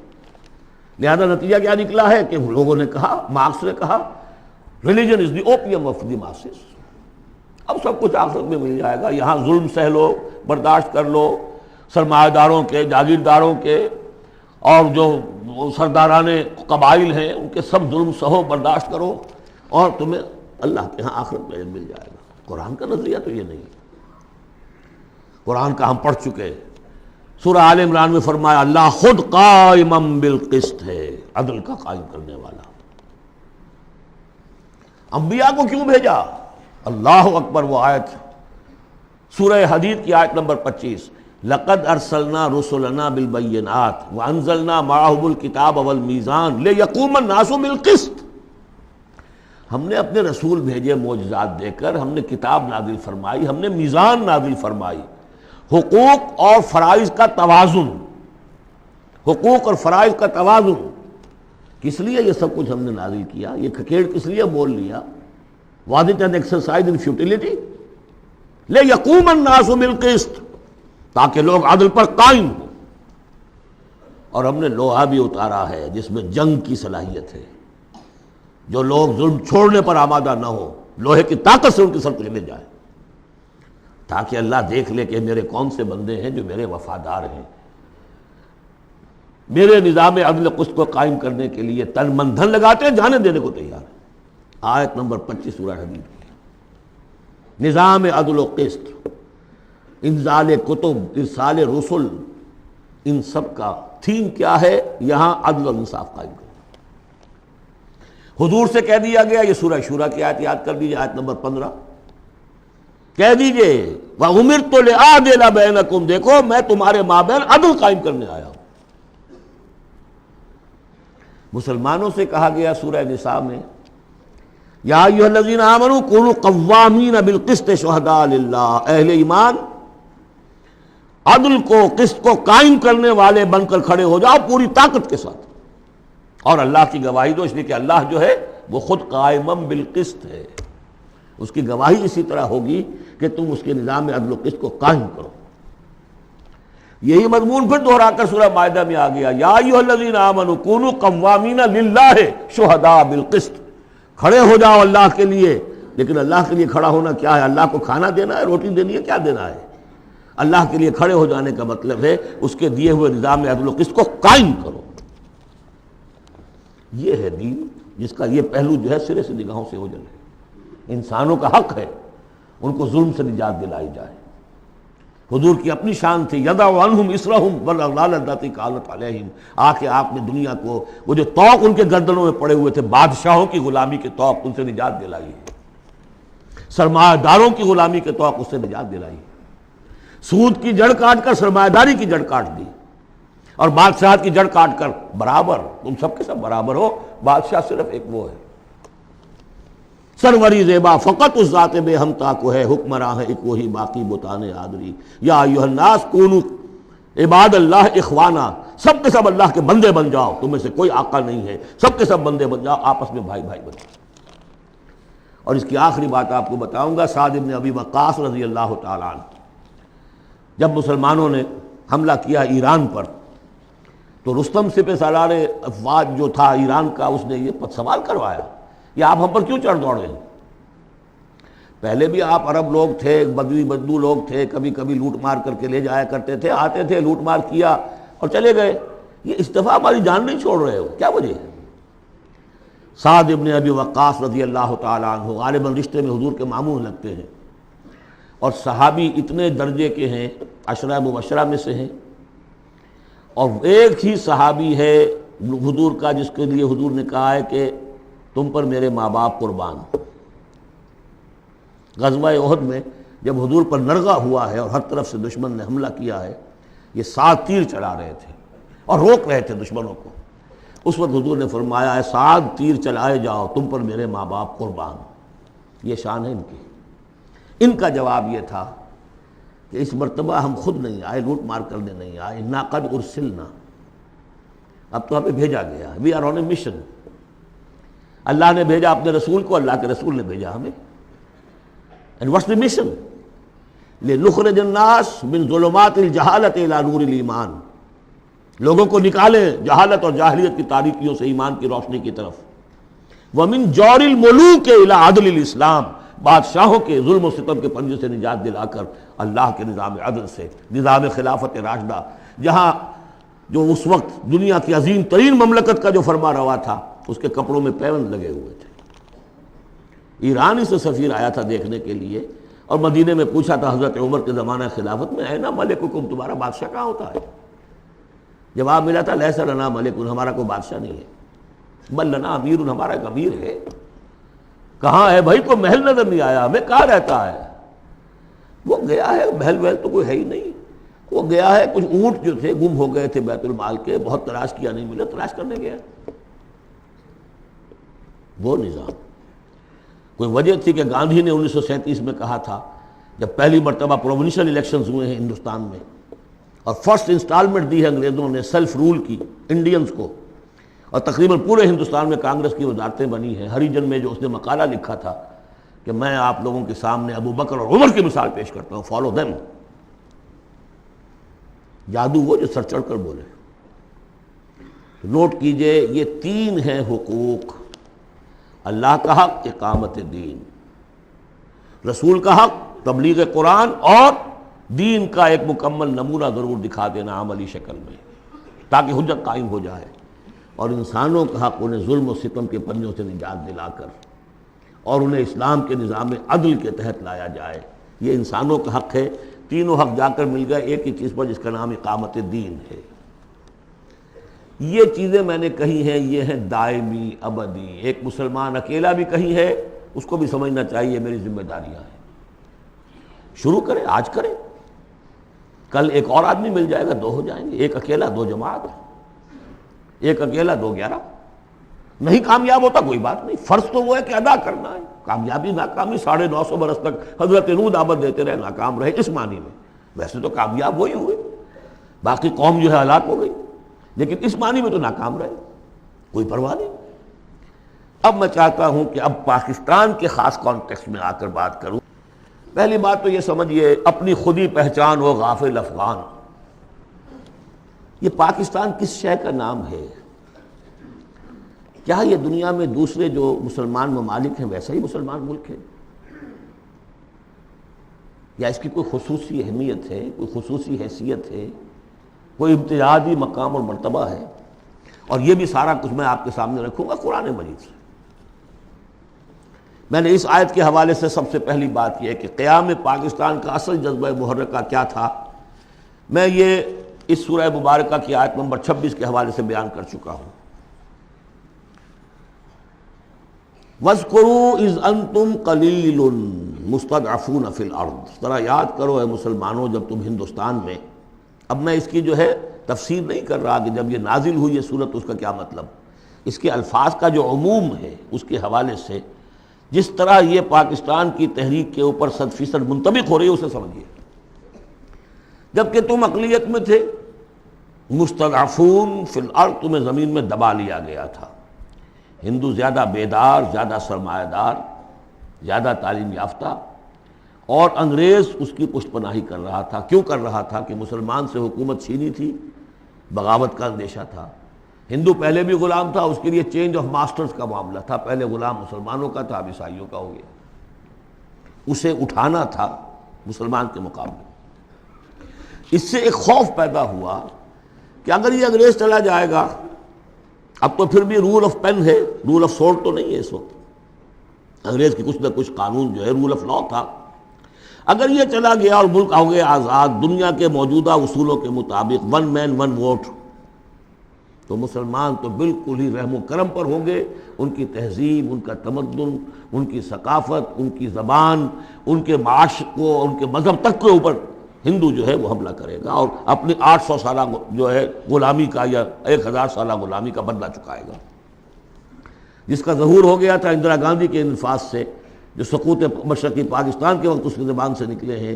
لہذا نتیجہ کیا نکلا ہے کہ لوگوں نے کہا، مارکس نے کہا، religion is the opium of the masses. اب سب کچھ آخرت میں مل جائے گا، یہاں ظلم سہ لو، برداشت کر لو، سرمایہ داروں کے، جاگیرداروں کے، اور جو سرداران قبائل ہیں ان کے سب ظلم سہو، برداشت کرو، اور تمہیں اللہ کے ہاں آخرت میں مل جائے گا۔ قرآن کا نظریہ تو یہ نہیں ہے۔ قرآن کا ہم پڑھ چکے، سورہ آل عمران میں فرمایا اللہ خود قائم بالقسط ہے، عدل کا قائم کرنے والا۔ انبیاء کو کیوں بھیجا؟ اللہ اکبر، وہ آیت سورہ حدید کی آیت نمبر 25، لقد ارسلنا رسلنا بالبینات وانزلنا معهم الکتاب والمیزان لیقوم الناس بالقسط۔ ہم نے اپنے رسول بھیجے معجزات دے کر، ہم نے کتاب نازل فرمائی، ہم نے میزان نازل فرمائی، حقوق اور فرائض کا توازن، حقوق اور فرائض کا توازن۔ کس لیے یہ سب کچھ ہم نے نازل کیا؟ یہ کھکیڑ کس لیے بول لیا؟ Was it an exercise in futility? لیقوم الناس بالقسط، تاکہ لوگ عدل پر قائم ہوں۔ اور ہم نے لوہا بھی اتارا ہے جس میں جنگ کی صلاحیت ہے، جو لوگ ظلم چھوڑنے پر آمادہ نہ ہو، لوہے کی طاقت سے ان کے سر کچلے جائے، تاکہ اللہ دیکھ لے کہ میرے کون سے بندے ہیں جو میرے وفادار ہیں، میرے نظام عدل قسط کو قائم کرنے کے لیے تن من دھن لگاتے ہیں، جانے دینے کو تیار ہیں۔ آیت نمبر 25 سورہ حدید کی، نظام عدل و قسط، انزال کتب، ارسال رسل، ان سب کا تھیم کیا ہے؟ یہاں عدل و انصاف قائم کرنا۔ حضور سے کہہ دیا گیا، یہ سورہ شورى کی آیت یاد کر دیجیے، آیت نمبر 15، کہہ دیجئے وَأُمِرْتُ لِأَعْدِلَ بَيْنَكُمْ، دیکھو میں تمہارے مابین عدل قائم کرنے آیا ہوں۔ مسلمانوں سے کہا گیا سورہ نساء میں، یا ایھا الذین آمنوا کونوا قوامین بالقسط شہداء للہ، اہل ایمان عدل کو، قسط کو قائم کرنے والے بن کر کھڑے ہو جاؤ پوری طاقت کے ساتھ، اور اللہ کی گواہی دو، اس لیے کہ اللہ جو ہے وہ خود قائم بالقسط ہے، اس کی گواہی اسی طرح ہوگی کہ تم اس کے نظام عدل و قسط کو قائم کرو۔ یہی مضمون پھر دہرا کر سورہ مائدہ میں آ گیا، یا ایھا الذین آمنوا کونوا قوامین للہ شہداء بالقسط، کھڑے ہو جاؤ اللہ کے لیے۔ لیکن اللہ کے لیے کھڑا ہونا کیا ہے؟ اللہ کو کھانا دینا ہے، روٹی دینی ہے، کیا دینا ہے؟ اللہ کے لیے کھڑے ہو جانے کا مطلب ہے اس کے دیے ہوئے نظام عدل و قسط کو قائم کرو۔ یہ ہے دین، جس کا یہ پہلو جو ہے سرے سے نگاہوں سے اوجھل ہے۔ انسانوں کا حق ہے ان کو ظلم سے نجات دلائی جائے۔ حضور کی اپنی شان تھی، یضع عنہم اسرہم والاغلال اللاتی کانت علیہم، آ کے آپ نے دنیا کو وہ جو طوق ان کے گردنوں میں پڑے ہوئے تھے، بادشاہوں کی غلامی کے طوق، ان سے نجات دلائی ہے، سرمایہ داروں کی غلامی کے طوق، اس سے نجات دلائی ہے، سود کی جڑ کاٹ کر سرمایہ داری کی جڑ کاٹ دی، اور بادشاہت کی جڑ کاٹ کر برابر، تم سب کے سب برابر ہو، بادشاہ صرف ایک وہ ہے، سروری زیبا فقط اس ذات بے ہمتا کو ہے، حکمراں ہے ایک وہی باقی بتان آدری، یا ایھا الناس کونوا عباد اللہ اخوانا، سب کے سب اللہ کے بندے بن جاؤ، تم میں سے کوئی آقا نہیں ہے، سب کے سب بندے بن جاؤ، آپس میں بھائی بھائی بن جاؤ۔ اور اس کی آخری بات آپ کو بتاؤں گا، سعد بن ابی وقاص رضی اللہ تعالیٰ عنہ، جب مسلمانوں نے حملہ کیا ایران پر تو رستم سپہ سالار افواج جو تھا ایران کا، اس نے یہ سوال کروایا کہ آپ ہم پر کیوں چڑھ دوڑے ہیں؟ پہلے بھی آپ عرب لوگ تھے، بدوی بدو لوگ تھے، کبھی کبھی لوٹ مار کر کے لے جایا کرتے تھے، آتے تھے لوٹ مار کیا اور چلے گئے، یہ اس دفعہ ہماری جان نہیں چھوڑ رہے ہو، کیا وجہ ہے؟ سعد ابن ابی وقاص رضی اللہ تعالیٰ عنہ غالباً رشتے میں حضور کے ماموں لگتے ہیں، اور صحابی اتنے درجے کے ہیں، عشرہ مبشرہ میں سے ہیں، اور ایک ہی صحابی ہے حضور کا جس کے لیے حضور نے کہا ہے کہ تم پر میرے ماں باپ قربان۔ غزوہ احد میں جب حضور پر نرغہ ہوا ہے اور ہر طرف سے دشمن نے حملہ کیا ہے، یہ 7 تیر چلا رہے تھے اور روک رہے تھے دشمنوں کو، اس وقت حضور نے فرمایا ہے 7 تیر چلائے جاؤ، تم پر میرے ماں باپ قربان۔ یہ شان ہے ان کی۔ ان کا جواب یہ تھا کہ اس مرتبہ ہم خود نہیں آئے، لوٹ مار کرنے نہیں آئے، انا قد ارسلنا، اب تو ہمیں بھیجا گیا ہے، we are on a mission, اللہ نے بھیجا اپنے رسول کو، اللہ کے رسول نے بھیجا ہمیں۔ And what's the mission? لِنُخْرِجَ النَّاسَ مِنْ ظُلُمَاتِ الْجَهَالَةِ إِلَى نُورِ الْإِيمَانِ، لوگوں کو نکالیں جہالت اور جاہلیت کی تاریکیوں سے ایمان کی روشنی کی طرف۔ وَمِنْ جَوْرِ الْمُلُوكِ إِلَى عَدْلِ الْإِسْلَامِ، بادشاہوں کے ظلم و ستم کے پنجے سے نجات دلا کر اللہ کے نظام عدل سے، نظام خلافت راشدہ، جہاں جو اس وقت دنیا کی عظیم ترین مملکت کا جو فرما روا تھا اس کے کپڑوں میں پیوند لگے ہوئے تھے۔ ایرانی سے سفیر آیا تھا دیکھنے کے لیے، اور مدینے میں پوچھا تھا حضرت عمر کے زمانہ خلافت میں، اے نا ملککم، تمہارا بادشاہ کہاں ہوتا ہے؟ جواب ملا تھا لیس لنا ملک، ہمارا کوئی بادشاہ نہیں ہے، بل لنا امیر، ہمارا ایک امیر ہے۔ کہاں ہے بھائی؟ کوئی محل نظر نہیں آیا ہمیں، کہاں رہتا ہے؟ وہ گیا ہے، محل وحل تو کوئی ہے ہی نہیں، وہ گیا ہے، کچھ اونٹ جو تھے گم ہو گئے تھے بیت المال کے، بہت تلاش کیا نہیں ملے، تلاش کرنے گیا۔ وہ نظام، کوئی وجہ تھی کہ گاندھی نے 1937 میں کہا تھا، جب پہلی مرتبہ پروونشل الیکشنز ہوئے ہیں ہندوستان میں اور فرسٹ انسٹالمنٹ دی ہے انگریزوں نے سیلف رول کی انڈینز کو، اور تقریباً پورے ہندوستان میں کانگریس کی وزارتیں بنی ہیں، ہریجن میں جو اس نے مقالہ لکھا تھا کہ میں آپ لوگوں کے سامنے ابو بکر اور عمر کی مثال پیش کرتا ہوں، فالو دیم۔ جادو وہ جو سر چڑھ کر بولے۔ نوٹ کیجئے، یہ 3 ہیں حقوق: اللہ کا حق اقامت دین، رسول کا حق تبلیغ قرآن، اور دین کا ایک مکمل نمونہ ضرور دکھا دینا عملی شکل میں تاکہ حجت قائم ہو جائے، اور انسانوں کا حق انہیں ظلم و ستم کے پنجوں سے نجات دلا کر اور انہیں اسلام کے نظام عدل کے تحت لایا جائے۔ یہ انسانوں کا حق ہے۔ تینوں حق جا کر مل گئے ایک ہی چیز پر جس کا نام اقامت دین ہے۔ یہ چیزیں میں نے کہی ہیں، یہ ہیں دائمی ابدی۔ ایک مسلمان اکیلا بھی کہی ہے، اس کو بھی سمجھنا چاہیے میری ذمہ داریاں ہیں۔ شروع کریں، آج کریں، کل ایک اور آدمی مل جائے گا، 2 ہو جائیں گے، ایک اکیلا 2 جماعت، ایک اکیلا 2 11۔ نہیں کامیاب ہوتا کوئی بات نہیں، فرض تو وہ ہے کہ ادا کرنا ہے۔ کامیابی ناکامی 950 برس تک حضرت نوح دعوت دیتے رہے، ناکام رہے اس معنی میں، ویسے تو کامیاب وہی ہوئے، باقی قوم جو ہے ہلاک ہو گئی، لیکن اس معنی میں تو ناکام رہے، کوئی پرواہ نہیں۔ اب میں چاہتا ہوں کہ اب پاکستان کے خاص کانٹیکسٹ میں آ کر بات کروں۔ پہلی بات تو یہ سمجھیے، اپنی خودی پہچان ہو غافل افغان۔ یہ پاکستان کس شے کا نام ہے؟ کیا یہ دنیا میں دوسرے جو مسلمان ممالک ہیں ویسا ہی مسلمان ملک ہے، یا اس کی کوئی خصوصی اہمیت ہے، کوئی خصوصی حیثیت ہے، کوئی امتیازی مقام اور مرتبہ ہے؟ اور یہ بھی سارا کچھ میں آپ کے سامنے رکھوں گا قرآن مجید سے۔ میں نے اس آیت کے حوالے سے سب سے پہلی بات یہ ہے کہ قیام پاکستان کا اصل جذبہ محرکہ کیا تھا، میں یہ اس سورہ مبارکہ کی آیت نمبر 26 کے حوالے سے بیان کر چکا ہوں۔ وَاذْكُرُوا إِذْ أَنْتُمْ قَلِيلٌ مُسْتَضْعَفُونَ فِي الْأَرْضِ، ذرا یاد کرو اے مسلمانوں جب تم ہندوستان میں، اب میں اس کی جو ہے تفسیر نہیں کر رہا کہ جب یہ نازل ہوئی یہ صورت اس کا کیا مطلب، اس کے الفاظ کا جو عموم ہے اس کے حوالے سے جس طرح یہ پاکستان کی تحریک کے اوپر 100% منطبق ہو رہی ہے اسے سمجھیے۔ جبکہ تم اقلیت میں تھے، مستضعفون فی الارض، تمہیں زمین میں دبا لیا گیا تھا۔ ہندو زیادہ بیدار، زیادہ سرمایہ دار، زیادہ تعلیم یافتہ، اور انگریز اس کی پشت پناہی کر رہا تھا۔ کیوں کر رہا تھا؟ کہ مسلمان سے حکومت چھینی تھی، بغاوت کا اندیشہ تھا۔ ہندو پہلے بھی غلام تھا، اس کے لیے چینج آف ماسٹرز کا معاملہ تھا، پہلے غلام مسلمانوں کا تھا، اب عیسائیوں کا ہو گیا، اسے اٹھانا تھا مسلمان کے مقابلے۔ اس سے ایک خوف پیدا ہوا کہ اگر یہ انگریز چلا جائے گا، اب تو پھر بھی رول آف پین ہے، رول آف سورڈ تو نہیں ہے اس وقت، انگریز کی کچھ نہ کچھ قانون جو ہے رول آف لا تھا، اگر یہ چلا گیا اور ملک ہو گیا آزاد دنیا کے موجودہ اصولوں کے مطابق، ون مین ون ووٹ، تو مسلمان تو بالکل ہی رحم و کرم پر ہوں گے، ان کی تہذیب، ان کا تمدن، ان کی ثقافت، ان کی زبان، ان کے معاش کو، ان کے مذہب تک کے اوپر ہندو جو ہے وہ حملہ کرے گا اور اپنی 800 سالہ جو ہے غلامی کا یا 1000 سالہ غلامی کا بدلہ چکائے گا، جس کا ظہور ہو گیا تھا اندرا گاندھی کے انفاذ سے، جو سقوط مشرقی پاکستان کے وقت اس کی زبان سے نکلے ہیں،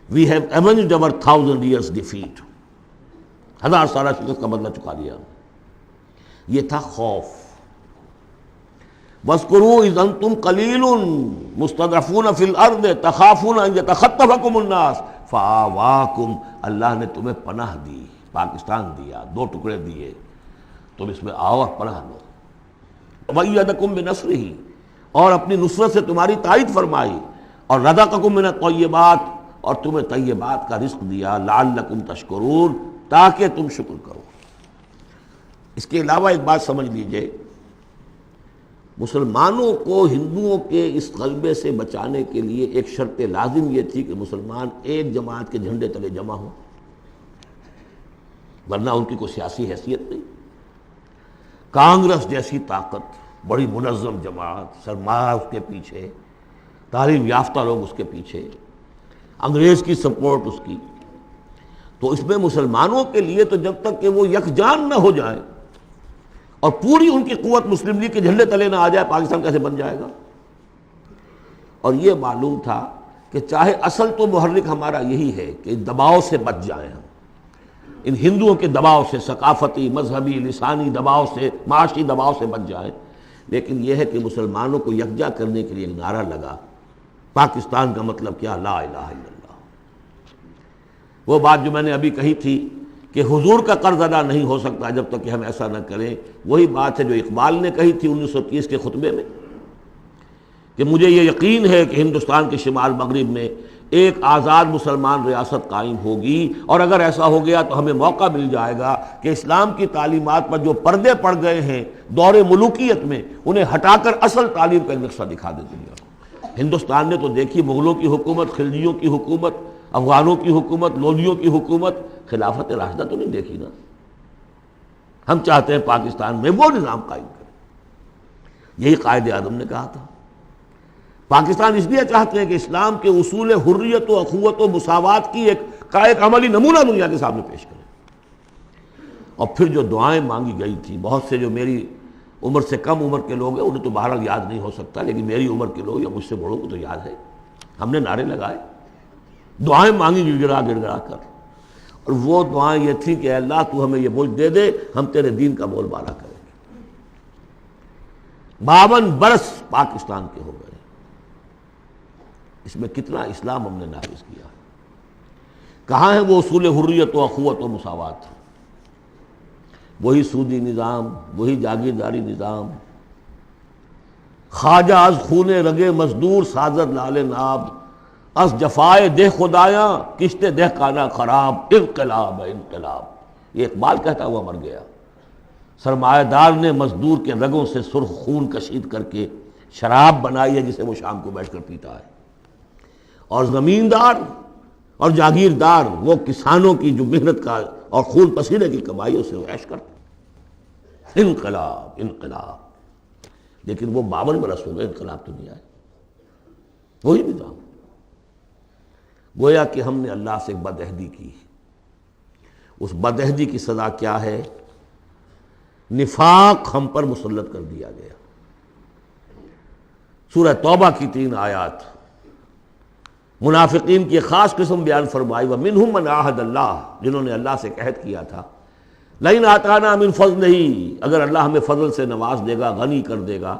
we have ایونجڈ our 1000 years defeat، 1000 سالہ شکست کا بدلہ چکا لیا۔ یہ تھا خوف۔ وَاذْكُرُوا إِذْ أَنْتُمْ قَلِيلٌ مُسْتَضْعَفُونَ فِي الْأَرْضِ تَخَافُونَ أَنْ يَتَخَطَّفَكُمُ النَّاسُ فَآوَاكُمْ، اللہ نے تمہیں پناہ دی، پاکستان دیا، 2 ٹکڑے دیے، تم اس میں آؤ اور پناہ لو۔ وَأَيَّدَكُمْ بِنَصْرِهِ، اور اپنی نصرت سے تمہاری تائید فرمائی، اور رَزَقَكُم مِّنَ الطَّيِّبَاتِ، اور تمہیں طیبات کا رزق دیا، لَعَلَّكُمْ تَشْكُرُونَ، تاکہ تم شکر کرو۔ اس کے علاوہ ایک بات سمجھ لیجئے، مسلمانوں کو ہندوؤں کے اس غلبے سے بچانے کے لیے ایک شرط لازم یہ تھی کہ مسلمان ایک جماعت کے جھنڈے تلے جمع ہوں، ورنہ ان کی کوئی سیاسی حیثیت نہیں۔ کانگریس جیسی طاقت، بڑی منظم جماعت، سرمایہ اس کے پیچھے، تعلیم یافتہ لوگ اس کے پیچھے، انگریز کی سپورٹ اس کی، تو اس میں مسلمانوں کے لیے تو جب تک کہ وہ یکجان نہ ہو جائیں اور پوری ان کی قوت مسلم لیگ کے جھنڈے تلے نہ آ جائے، پاکستان کیسے بن جائے گا؟ اور یہ معلوم تھا کہ چاہے اصل تو محرک ہمارا یہی ہے کہ دباؤ سے بچ جائیں ہم، ان ہندوؤں کے دباؤ سے، ثقافتی، مذہبی، لسانی دباؤ سے، معاشی دباؤ سے بچ جائیں، لیکن یہ ہے کہ مسلمانوں کو یکجا کرنے کے لیے ایک نعرہ لگا، پاکستان کا مطلب کیا؟ لا الہ الا اللہ۔ وہ بات جو میں نے ابھی کہی تھی کہ حضور کا قرض ادا نہیں ہو سکتا جب تک کہ ہم ایسا نہ کریں، وہی بات ہے جو اقبال نے کہی تھی 1930 کے خطبے میں، کہ مجھے یہ یقین ہے کہ ہندوستان کے شمال مغرب میں ایک آزاد مسلمان ریاست قائم ہوگی، اور اگر ایسا ہو گیا تو ہمیں موقع مل جائے گا کہ اسلام کی تعلیمات پر جو پردے پڑ گئے ہیں دور ملوکیت میں، انہیں ہٹا کر اصل تعلیم کا ایک نقشہ دکھا دے دنیا کو۔ ہندوستان نے تو دیکھی مغلوں کی حکومت، خلجیوں کی حکومت، افغانوں کی حکومت، لودھیوں کی حکومت، خلافت راشدہ تو نہیں دیکھی نا۔ ہم چاہتے ہیں پاکستان میں وہ نظام قائم کریں، یہی قائد اعظم نے کہا تھا۔ پاکستان اس لیے چاہتے ہیں کہ اسلام کے اصول حریت و اخوت و مساوات کی ایک عملی نمونہ دنیا کے سامنے پیش کریں۔ اور پھر جو دعائیں مانگی گئی تھی، بہت سے جو میری عمر سے کم عمر کے لوگ ہیں انہیں تو بہرحال یاد نہیں ہو سکتا، لیکن میری عمر کے لوگ یا مجھ سے بڑوں کو تو یاد ہے، ہم نے نعرے لگائے، دعائیں مانگی گڑ گڑا کر، اور وہ دعائیں یہ تھیں کہ اے اللہ تو ہمیں یہ ملک دے دے، ہم تیرے دین کا بول بالا کریں گے۔ 52 برس پاکستان کے ہو گئے، اس میں کتنا اسلام ہم نے نافذ کیا، کہاں ہے وہ اصول حریت و اخوت و مساوات؟ وہی سودی نظام، وہی جاگیرداری نظام، خواجہ از خون رگے مزدور سازد لال ناب، از جفائے دہ خدایاں کشتے دہ کانا خراب، انقلاب ہے انقلاب۔ یہ اقبال کہتا ہوا مر گیا۔ سرمایہ دار نے مزدور کے رگوں سے سرخ خون کشید کر کے شراب بنائی ہے جسے وہ شام کو بیٹھ کر پیتا ہے، اور زمیندار اور جاگیردار وہ کسانوں کی جو محنت کا اور خون پسینے کی کمائی اسے وہ عیش کرتے۔ انقلاب انقلاب، لیکن وہ 52 برس ہو گئے، انقلاب تو نہیں آئے، وہی نظام۔ گویا کہ ہم نے اللہ سے بد عہدی کی، اس بد عہدی کی سزا کیا ہے؟ نفاق ہم پر مسلط کر دیا گیا۔ سورہ توبہ کی 3 آیات منافقین کی ایک خاص قسم بیان فرمائی، وَمِنْهُمْ مَنْ عَاهَدَ اللَّهُ، جنہوں نے اللہ سے عہد کیا تھا، لَئِنْ آتَانَا مِنْ فَضْلِهِ، اگر اللہ ہمیں فضل سے نواز دے گا، غنی کر دے گا،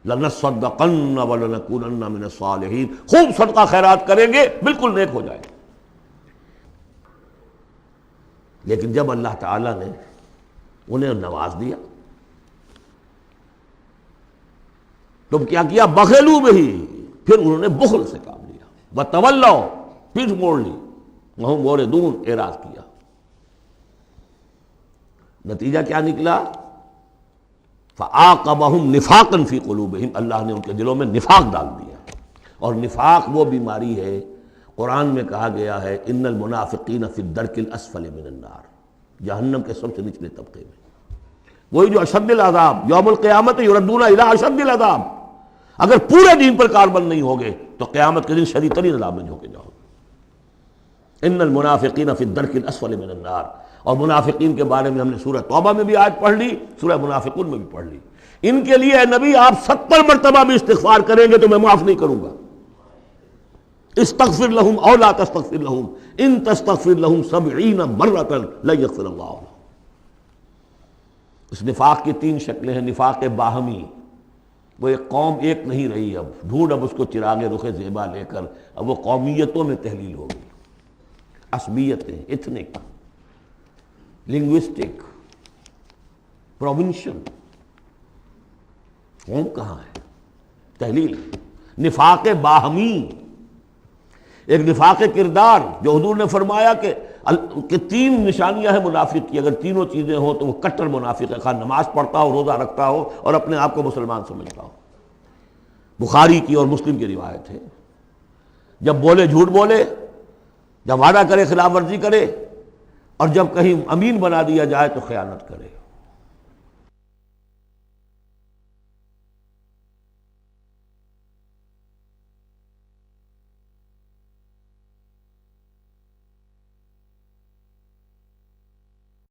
لَنَصَّدَّقَنَّ وَلَنَكُونَنَّ مِنَ الصَّالِحِينَ، خوب صدقہ خیرات کریں گے بالکل نیک ہو جائیں گے۔ لیکن جب اللہ تعالیٰ نے انہیں نواز دیا تو کیا کیا؟ بخلوا بہ، پھر انہوں نے بخل سے کام لیا، وتولوا، پیٹھ موڑ لی، وہم موردون، اعراض کیا۔ نتیجہ کیا نکلا؟ فَعَاقَبَهُمْ نِفَاقًا فِي قُلُوبِهِمْ، اللہ نے ان کے دلوں میں نفاق ڈال دیا۔ اور نفاق وہ بیماری ہے، قرآن میں کہا گیا ہے ان المنافقین فی الدرک الاسفل من النار، جہنم کے سب سے نچلے طبقے میں، وہی جو اشد العذاب، یوم القیامت یردون الی اشد العذاب، اگر پورے دین پر کاربند نہیں ہوگے تو قیامت کے دن شدید ترین عذاب میں جھونکے جاؤ گے۔ ان المنافقین فی الدرک الاسفل من النار، اور منافقین کے بارے میں ہم نے سورہ توبہ میں بھی آیت پڑھ لی، سورہ منافقون میں بھی پڑھ لی۔ ان کے لیے اے نبی آپ 70 مرتبہ بھی استغفار کریں گے تو میں معاف نہیں کروں گا۔ استغفر لہم او لا تستغفر لہم ان تستغفر لہم 70 مرۃ لن یغفر اللہ لہم۔ اس نفاق کی 3 شکلیں ہیں۔ نفاق باہمی، وہ ایک قوم ایک نہیں رہی، اب ڈھونڈ اب اس کو چراغ رخ زیبا لے کر، اب وہ قومیتوں میں تحلیل ہو گئی، عصبیتیں، ایتھنک، لنگوسٹک، پروونشل، قوم کہاں ہے؟ تحلیل۔ نفاق باہمی، ایک نفاق کردار، جو حضور نے فرمایا کہ 3 نشانیاں ہیں منافق کی، اگر تینوں چیزیں ہوں تو وہ کٹر منافق ہے، خواہ نماز پڑھتا ہو، روزہ رکھتا ہو اور اپنے آپ کو مسلمان سمجھتا ہو۔ بخاری کی اور مسلم کی روایت ہے، جب بولے جھوٹ بولے، جب وعدہ کرے خلاف ورزی کرے، اور جب کہیں امین بنا دیا جائے تو خیانت کرے۔